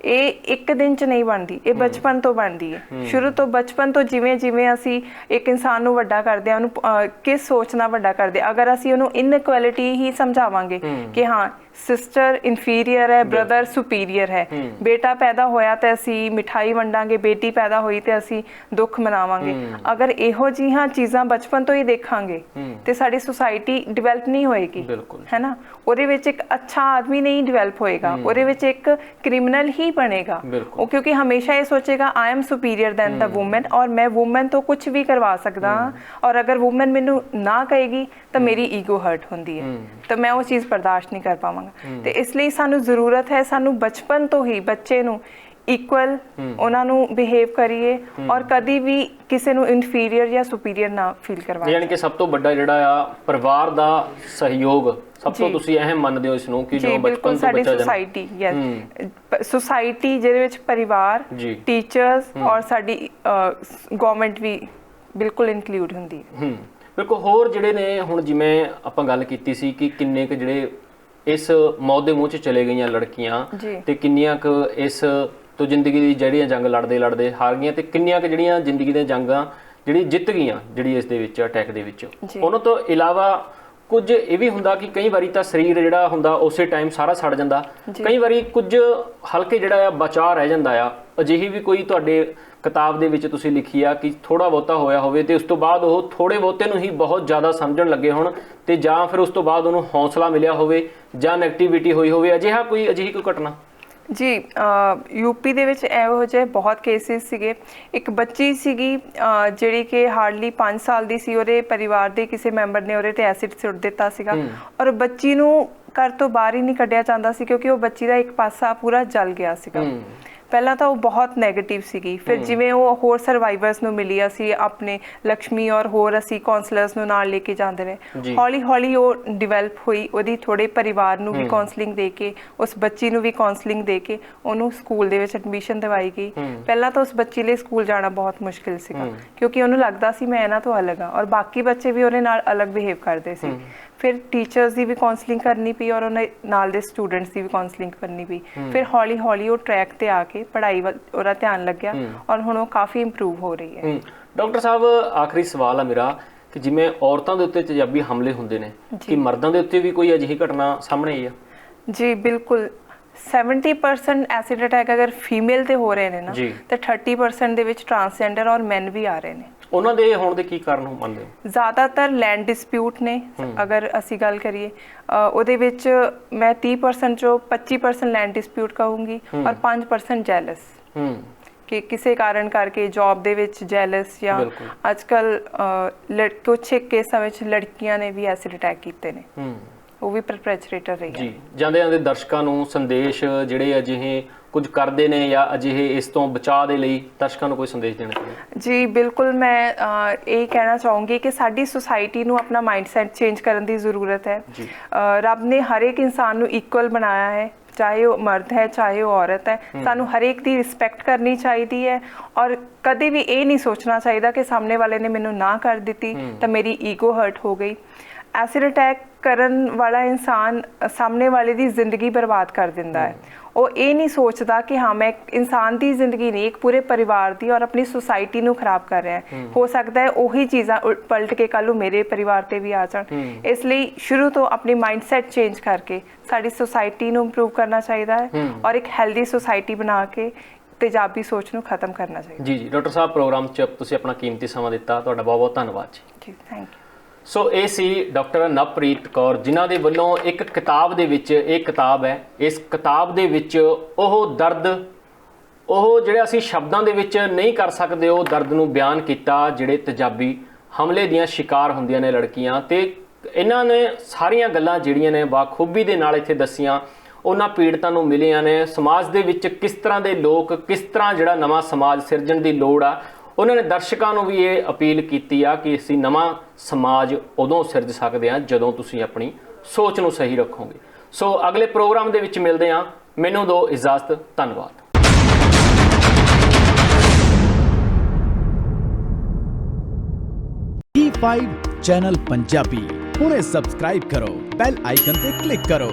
ਇਹ ਇੱਕ ਦਿਨ ਚ ਨਹੀਂ ਬਣਦੀ, ਇਹ ਬਚਪਨ ਤੋਂ ਬਣਦੀ ਹੈ। ਸ਼ੁਰੂ ਤੋਂ ਬਚਪਨ ਤੋਂ ਜਿਵੇਂ ਜਿਵੇਂ ਅਸੀਂ ਇੱਕ ਇਨਸਾਨ ਨੂੰ ਵੱਡਾ ਕਰਦੇ ਹਾਂ, ਉਹਨੂੰ ਕਿਸ ਸੋਚ ਨਾਲ ਵੱਡਾ ਕਰਦੇ, ਅਗਰ ਅਸੀਂ ਉਹਨੂੰ ਇਨਇਕੁਐਲਿਟੀ ਹੀ ਸਮਝਾਵਾਂਗੇ ਕਿ ਹਾਂ ਸਿਸਟਰ ਇਨਫੀਰੀਅਰ ਹੈ, ਬ੍ਰਦਰ ਸੁਪੀਰੀਅਰ ਹੈ, ਬੇਟਾ ਪੈਦਾ ਹੋਇਆ ਤੇ ਅਸੀਂ ਮਿਠਾਈ ਵੰਡਾਂਗੇ, ਬੇਟੀ ਪੈਦਾ ਹੋਈ ਤੇ ਅਸੀਂ ਦੁੱਖ ਮਨਾਵਾਂਗੇ, ਅਗਰ ਇਹੋ ਜਿਹੀਆਂ ਚੀਜ਼ਾਂ ਬਚਪਨ ਤੋਂ ਹੀ ਦੇਖਾਂਗੇ ਤੇ ਸਾਡੀ ਸੁਸਾਇਟੀ ਡਿਵੈਲਪ ਨਹੀਂ ਹੋਏਗੀ, ਹੈ ਨਾ। ਉਹਦੇ ਵਿੱਚ ਇੱਕ ਅੱਛਾ ਆਦਮੀ ਨਹੀਂ ਡਿਵੈਲਪ ਹੋਏਗਾ, ਉਹਦੇ ਵਿੱਚ ਇੱਕ ਕ੍ਰਿਮੀਨਲ ਹੀ ਬਣੇਗਾ ਉਹ, ਕਿਉਂਕਿ ਹਮੇਸ਼ਾ ਇਹ ਸੋਚੇਗਾ I am superior than the woman, ਔਰ ਮੈਂ ਵੂਮਨ ਤੋਂ ਕੁਝ ਵੀ ਕਰਵਾ ਸਕਦਾ ਹਾਂ, ਔਰ ਅਗਰ ਵੂਮਨ ਮੈਨੂੰ ਨਾ ਕਹੇਗੀ ਤਾਂ ਮੇਰੀ ਈਗੋ ਹਰਟ ਹੁੰਦੀ ਹੈ, ਤਾਂ ਮੈਂ ਉਹ ਚੀਜ਼ ਬਰਦਾਸ਼ਤ ਨਹੀਂ ਕਰ ਪਾਵਾਂਗਾ। ਤੇ ਇਸ ਲਈ ਸਾਨੂੰ ਜ਼ਰੂਰਤ ਹੈ, ਸਾਨੂੰ ਬਚਪਨ ਤੋਂ ਹੀ ਬੱਚੇ ਨੂੰ ਇਕੁਅਲ ਉਹਨਾਂ ਨੂੰ ਬਿਹੇਵ ਕਰੀਏ, ਔਰ ਕਦੀ ਵੀ ਕਿਸੇ ਨੂੰ ਇਨਫੀਰੀਅਰ ਜਾਂ ਸੁਪੀਰੀਅਰ ਨਾ ਫੀਲ ਕਰਵਾਈਏ। ਯਾਨੀ ਕਿ ਸਭ ਤੋਂ ਵੱਡਾ ਜਿਹੜਾ ਆ ਪਰਿਵਾਰ ਦਾ ਸਹਿਯੋਗ, ਸਭ ਤੋਂ ਤੁਸੀਂ ਅਹਿਮ ਮੰਨਦੇ ਹੋ ਇਸ ਨੂੰ, ਕਿ ਜੋ ਬਚਪਨ ਤੋਂ ਸਾਡੀ ਸੁਸਾਇਟੀ, ਸੁਸਾਇਟੀ ਜਿਹਦੇ ਵਿੱਚ ਪਰਿਵਾਰ, ਟੀਚਰਸ ਔਰ ਸਾਡੀ ਗਵਰਨਮੈਂਟ ਵੀ ਬਿਲਕੁਲ ਇਨਕਲੂਡ ਹੁੰਦੀ ਹੈ। ਬਿਲਕੁਲ। ਹੋਰ ਜਿਹੜੇ ਨੇ, ਹੁਣ ਜਿਵੇਂ ਆਪਾਂ ਗੱਲ ਕੀਤੀ ਸੀ ਕਿ ਕਿੰਨੇ ਕੁ ਜਿਹੜੇ ਇਸ ਮੌਤ ਦੇ ਮੂੰਹ 'ਚ ਚਲੇ ਗਈਆਂ ਲੜਕੀਆਂ, ਤੇ ਕਿੰਨੀਆਂ ਕੁ ਇਸ ਤੋਂ ਜ਼ਿੰਦਗੀ ਦੀ ਜਿਹੜੀਆਂ ਜੰਗ ਲੜਦੇ ਲੜਦੇ ਹਾਰ ਗਈਆਂ, ਤੇ ਕਿੰਨੀਆਂ ਕੁ ਜਿਹੜੀਆਂ ਜ਼ਿੰਦਗੀ ਦੀਆਂ ਜੰਗਾਂ ਜਿਹੜੀ ਜਿੱਤ ਗਈਆਂ, ਜਿਹੜੀ ਇਸ ਦੇ ਵਿੱਚ ਅਟੈਕ ਦੇ ਵਿੱਚ। ਉਹਨਾਂ ਤੋਂ ਇਲਾਵਾ ਕੁਝ ਇਹ ਵੀ ਹੁੰਦਾ ਕਿ ਕਈ ਵਾਰੀ ਤਾਂ ਸਰੀਰ ਜਿਹੜਾ ਹੁੰਦਾ ਉਸੇ ਟਾਈਮ ਸਾਰਾ ਸੜ ਜਾਂਦਾ, ਕਈ ਵਾਰੀ ਕੁਝ ਹਲਕੇ ਜਿਹੜਾ ਆ ਬਚਾਅ ਰਹਿ ਜਾਂਦਾ ਆ। ਅਜਿਹੀ ਵੀ ਕੋਈ ਤੁਹਾਡੇ ਕਿਤਾਬ ਦੇ ਵਿੱਚ ਤੁਸੀਂ ਲਿਖੀ ਆ ਕਿ ਥੋੜਾ ਬਹੁਤਾ ਹੋਇਆ ਹੋਵੇ ਤੇ ਉਸ ਤੋਂ ਬਾਅਦ ਉਹ ਥੋੜੇ ਬਹੁਤੇ ਨੂੰ ਹੀ ਬਹੁਤ ਜ਼ਿਆਦਾ ਸਮਝਣ ਲੱਗੇ ਹੋਣ, ਤੇ ਜਾਂ ਫਿਰ ਉਸ ਤੋਂ ਬਾਅਦ ਉਹਨੂੰ ਹੌਸਲਾ ਮਿਲਿਆ ਹੋਵੇ ਜਾਂ ਨੈਗੇਟਿਵਿਟੀ ਹੋਈ ਹੋਵੇ, ਅਜਿਹੀ ਕੋਈ ਘਟਨਾ? ਜੀ ਯੂਪੀ ਦੇ ਵਿੱਚ ਇਹੋ ਜਿਹੇ ਬਹੁਤ ਕੇਸਿਸ ਸੀਗੇ। ਇੱਕ ਬੱਚੀ ਸੀਗੀ ਜਿਹੜੀ ਕਿ ਹਾਰਡਲੀ 5 ਸਾਲ ਦੀ ਸੀ, ਉਹਦੇ ਪਰਿਵਾਰ ਦੇ ਕਿਸੇ ਮੈਂਬਰ ਨੇ ਉਹਦੇ ਤੇ ਐਸਿਡ ਸੁੱਟ ਦਿੱਤਾ ਸੀਗਾ ਔਰ ਬੱਚੀ ਨੂੰ ਘਰ ਤੋਂ ਬਾਹਰ ਹੀ ਨਹੀਂ ਕੱਢਿਆ ਜਾਂਦਾ ਸੀ ਕਿਉਂਕਿ ਉਹ ਬੱਚੀ ਦਾ ਇੱਕ ਪਾਸਾ ਪੂਰਾ ਜਲ ਗਿਆ ਸੀਗਾ। ਪਹਿਲਾਂ ਤਾਂ ਉਹ ਬਹੁਤ ਨੈਗੇਟਿਵ ਸੀਗੀ, ਫਿਰ ਜਿਵੇਂ ਉਹ ਹੋਰ ਸਰਵਾਈਵਰਸ ਨੂੰ ਮਿਲੀ, ਅਸੀਂ ਆਪਣੇ ਲక్ష్ਮੀ ਔਰ ਹੋਰ ਅਸੀਂ ਕਾਉਂਸਲਰਸ ਨੂੰ ਨਾਲ ਲੈ ਕੇ ਜਾਂਦੇ ਨੇ, ਹੌਲੀ ਹੌਲੀ ਉਹ ਡਿਵੈਲਪ ਹੋਈ। ਉਹਦੀ ਥੋੜੇ ਪਰਿਵਾਰ ਨੂੰ ਵੀ ਕਾਉਂਸਲਿੰਗ ਦੇ ਕੇ, ਉਸ ਬੱਚੀ ਨੂੰ ਵੀ ਕਾਉਂਸਲਿੰਗ ਦੇ ਕੇ ਉਹਨੂੰ ਸਕੂਲ ਦੇ ਵਿੱਚ ਐਡਮਿਸ਼ਨ ਦਿਵਾਈ ਗਈ। ਪਹਿਲਾਂ ਤਾਂ ਉਸ ਬੱਚੀ ਲਈ ਸਕੂਲ ਜਾਣਾ ਬਹੁਤ ਮੁਸ਼ਕਿਲ ਸੀਗਾ ਕਿਉਂਕਿ ਉਹਨੂੰ ਲੱਗਦਾ ਸੀ ਮੈਂ ਇਹਨਾਂ ਤੋਂ ਅਲੱਗ ਹਾਂ ਔਰ ਬਾਕੀ ਬੱਚੇ ਵੀ ਉਹਦੇ ਨਾਲ ਅਲੱਗ ਬਿਹੇਵ ਕਰਦੇ ਸੀ। ਫਿਰ ਟੀਚਰਸ ਦੀ ਵੀ ਕਾਉਂਸਲਿੰਗ ਕਰਨੀ ਪਈ ਔਰ ਉਹਨੇ ਨਾਲ ਦੇ ਸਟੂਡੈਂਟਸ ਦੀ ਵੀ ਕਾਉਂਸਲਿੰਗ ਕਰਨੀ ਪਈ। ਫਿਰ ਹੌਲੀ ਹੌਲੀ ਉਹ ਟਰੈਕ ਤੇ ਆ ਕੇ ਪੜ੍ਹਾਈ ਵੱਲ ਉਹਦਾ ਧਿਆਨ ਲੱਗਿਆ ਔਰ ਹੁਣ ਉਹ ਕਾਫੀ ਇੰਪਰੂਵ ਹੋ ਰਹੀ ਹੈ। ਡਾਕਟਰ ਸਾਹਿਬ, ਆਖਰੀ ਸਵਾਲ ਆ ਮੇਰਾ ਕਿ ਜਿਵੇਂ ਔਰਤਾਂ ਦੇ ਉੱਤੇ ਤੇਜ਼ਾਬੀ ਹਮਲੇ ਹੁੰਦੇ ਨੇ, ਕਿ ਮਰਦਾਂ ਦੇ ਉੱਤੇ ਵੀ ਕੋਈ ਅਜਿਹੀ ਘਟਨਾ ਸਾਹਮਣੇ ਆਈ ਆ? ਜੀ ਬਿਲਕੁਲ। 70% ਐਸਿਡ ਅਟੈਕ ਅਗਰ ਫੀਮੇਲ ਤੇ ਹੋ ਰਹੇ ਨੇ ਨਾ, ਤਾਂ 30% ਦੇ ਵਿੱਚ ਟਰਾਂਸਜੈਂਡਰ ਔਰ ਮੈਨ ਵੀ ਆ ਰਹੇ ਨੇ। ਉਹਨਾਂ ਦੇ ਹੋਣ ਦੇ ਕੀ ਕਾਰਨ ਮੰਨਦੇ ਹੋ? ਜ਼ਿਆਦਾਤਰ ਲੈਂਡ ਡਿਸਪਿਊਟ ਨੇ। ਅਗਰ ਅਸੀਂ ਗੱਲ ਕਰੀਏ ਉਹਦੇ ਵਿੱਚ ਮੈਂ 30% ਚੋਂ 25% ਲੈਂਡ ਡਿਸਪਿਊਟ ਕਹੂੰਗੀ ਔਰ 5% ਜੈਲਸ, ਕਿ ਕਿਸੇ ਕਾਰਨ ਕਰਕੇ ਜੌਬ ਦੇ ਵਿੱਚ ਜੈਲਸ, ਜਾਂ ਅੱਜ ਕੱਲ ਕੁਛ ਕੇਸਾਂ ਵਿੱਚ ਲੜਕੀਆਂ ਨੇ ਵੀ ਐਸਿਡ ਅਟੈਕ ਕੀਤੇ ਨੇ, ਉਹ ਵੀ ਪਰਪੈਚੁਏਟਰ ਰਹੀ ਹੈ। ਜੀ, ਜਾਂਦੇ ਜਾਂਦੇ ਦਰਸ਼ਕਾਂ ਨੂੰ ਸੰਦੇਸ਼ ਜਿਹੜੇ ਅਜਿਹੇ ਕੁਝ ਕਰਦੇ ਨੇ ਜਾਂ ਅਜਿਹੇ ਇਸ ਤੋਂ ਬਚਾਅ ਦੇ ਲਈ ਦਰਸ਼ਕਾਂ ਨੂੰ ਕੋਈ ਸੰਦੇਸ਼ ਦੇਣਾ ਚਾਹੁੰਦੇ? ਜੀ ਬਿਲਕੁਲ, ਮੈਂ ਇਹ ਕਹਿਣਾ ਚਾਹੂੰਗੀ ਕਿ ਸਾਡੀ ਸੁਸਾਇਟੀ ਨੂੰ ਆਪਣਾ ਮਾਈਂਡਸੈਟ ਚੇਂਜ ਕਰਨ ਦੀ ਜ਼ਰੂਰਤ ਹੈ। ਰੱਬ ਨੇ ਹਰ ਇੱਕ ਇਨਸਾਨ ਨੂੰ ਇਕੁਅਲ ਬਣਾਇਆ ਹੈ, ਚਾਹੇ ਉਹ ਮਰਦ ਹੈ ਚਾਹੇ ਉਹ ਔਰਤ ਹੈ। ਸਾਨੂੰ ਹਰੇਕ ਦੀ ਰਿਸਪੈਕਟ ਕਰਨੀ ਚਾਹੀਦੀ ਹੈ ਔਰ ਕਦੇ ਵੀ ਇਹ ਨਹੀਂ ਸੋਚਣਾ ਚਾਹੀਦਾ ਕਿ ਸਾਹਮਣੇ ਵਾਲੇ ਨੇ ਮੈਨੂੰ ਨਾ ਕਰ ਦਿੱਤੀ ਤਾਂ ਮੇਰੀ ਈਗੋ ਹਰਟ ਹੋ ਗਈ। ਐਸਿਡ ਅਟੈਕ ਕਰਨ ਵਾਲਾ ਇਨਸਾਨ ਸਾਹਮਣੇ ਵਾਲੇ ਦੀ ਜ਼ਿੰਦਗੀ ਬਰਬਾਦ ਕਰ ਦਿੰਦਾ ਹੈ। ਉਹ ਇਹ ਨਹੀਂ ਸੋਚਦਾ ਕਿ ਹਾਂ ਮੈਂ ਇੱਕ ਇਨਸਾਨ ਦੀ ਜ਼ਿੰਦਗੀ ਨਹੀਂ, ਇੱਕ ਪੂਰੇ ਪਰਿਵਾਰ ਦੀ ਔਰ ਆਪਣੀ ਸੁਸਾਇਟੀ ਨੂੰ ਖਰਾਬ ਕਰ ਰਿਹਾ ਹੈ। ਹੋ ਸਕਦਾ ਹੈ ਉਹੀ ਚੀਜ਼ਾਂ ਪਲਟ ਕੇ ਕੱਲ੍ਹ ਨੂੰ ਮੇਰੇ ਪਰਿਵਾਰ ਤੇ ਵੀ ਆ ਜਾਣ। ਇਸ ਲਈ ਸ਼ੁਰੂ ਤੋਂ ਆਪਣੀ ਮਾਈਂਡਸੈਟ ਚੇਂਜ ਕਰਕੇ ਸਾਡੀ ਸੁਸਾਇਟੀ ਨੂੰ ਇੰਪਰੂਵ ਕਰਨਾ ਚਾਹੀਦਾ ਹੈ ਔਰ ਇੱਕ ਹੈਲਦੀ ਸੁਸਾਇਟੀ ਬਣਾ ਕੇ ਤੇਜ਼ਾਬੀ ਸੋਚ ਨੂੰ ਖਤਮ ਕਰਨਾ ਚਾਹੀਦਾ। ਜੀ ਡਾਕਟਰ ਸਾਹਿਬ, ਪ੍ਰੋਗਰਾਮ 'ਚ ਤੁਸੀਂ ਆਪਣਾ ਕੀਮਤੀ ਸਮਾਂ ਦਿੱਤਾ, ਤੁਹਾਡਾ ਬਹੁਤ ਬਹੁਤ ਧੰਨਵਾਦ ਜੀ। Thank you. ਸੋ ਇਹ ਸੀ ਡਾਕਟਰ ਨਵਪ੍ਰੀਤ ਕੌਰ, ਜਿਨ੍ਹਾਂ ਦੇ ਵੱਲੋਂ ਇੱਕ ਕਿਤਾਬ ਦੇ ਵਿੱਚ, ਇਹ ਕਿਤਾਬ ਹੈ, ਇਸ ਕਿਤਾਬ ਦੇ ਵਿੱਚ ਉਹ ਦਰਦ, ਉਹ ਜਿਹੜੇ ਅਸੀਂ ਸ਼ਬਦਾਂ ਦੇ ਵਿੱਚ ਨਹੀਂ ਕਰ ਸਕਦੇ, ਉਹ ਦਰਦ ਨੂੰ ਬਿਆਨ ਕੀਤਾ ਜਿਹੜੇ ਤੇਜ਼ਾਬੀ ਹਮਲੇ ਦੀਆਂ ਸ਼ਿਕਾਰ ਹੁੰਦੀਆਂ ਨੇ ਲੜਕੀਆਂ। ਤੇ ਇਹਨਾਂ ਨੇ ਸਾਰੀਆਂ ਗੱਲਾਂ ਜਿਹੜੀਆਂ ਨੇ ਬਾਖੂਬੀ ਦੇ ਨਾਲ ਇੱਥੇ ਦੱਸੀਆਂ, ਉਹਨਾਂ ਪੀੜਤਾਂ ਨੂੰ ਮਿਲੀਆਂ ਨੇ, ਸਮਾਜ ਦੇ ਵਿੱਚ ਕਿਸ ਤਰ੍ਹਾਂ ਦੇ ਲੋਕ, ਕਿਸ ਤਰ੍ਹਾਂ ਜਿਹੜਾ ਨਵਾਂ ਸਮਾਜ ਸਿਰਜਣ ਦੀ ਲੋੜ ਆ। ਉਹਨਾਂ ਨੇ ਦਰਸ਼ਕਾਂ ਨੂੰ ਵੀ ਇਹ ਅਪੀਲ ਕੀਤੀ ਆ ਕਿ ਅਸੀਂ ਨਵਾਂ ਸਮਾਜ ਉਦੋਂ ਸਿਰਜ ਸਕਦੇ ਹਾਂ ਜਦੋਂ ਤੁਸੀਂ ਆਪਣੀ ਸੋਚ ਨੂੰ ਸਹੀ ਰੱਖੋਗੇ। ਸੋ ਅਗਲੇ ਪ੍ਰੋਗਰਾਮ ਦੇ ਵਿੱਚ ਮਿਲਦੇ ਹਾਂ। ਮੈਨੂੰ ਦਿਓ ਇਜਾਜ਼ਤ। ਧੰਨਵਾਦ। D5 ਚੈਨਲ ਪੰਜਾਬੀ ਹੁਣੇ ਸਬਸਕ੍ਰਾਈਬ ਕਰੋ, ਬੈਲ ਆਈਕਨ ਤੇ ਕਲਿੱਕ ਕਰੋ।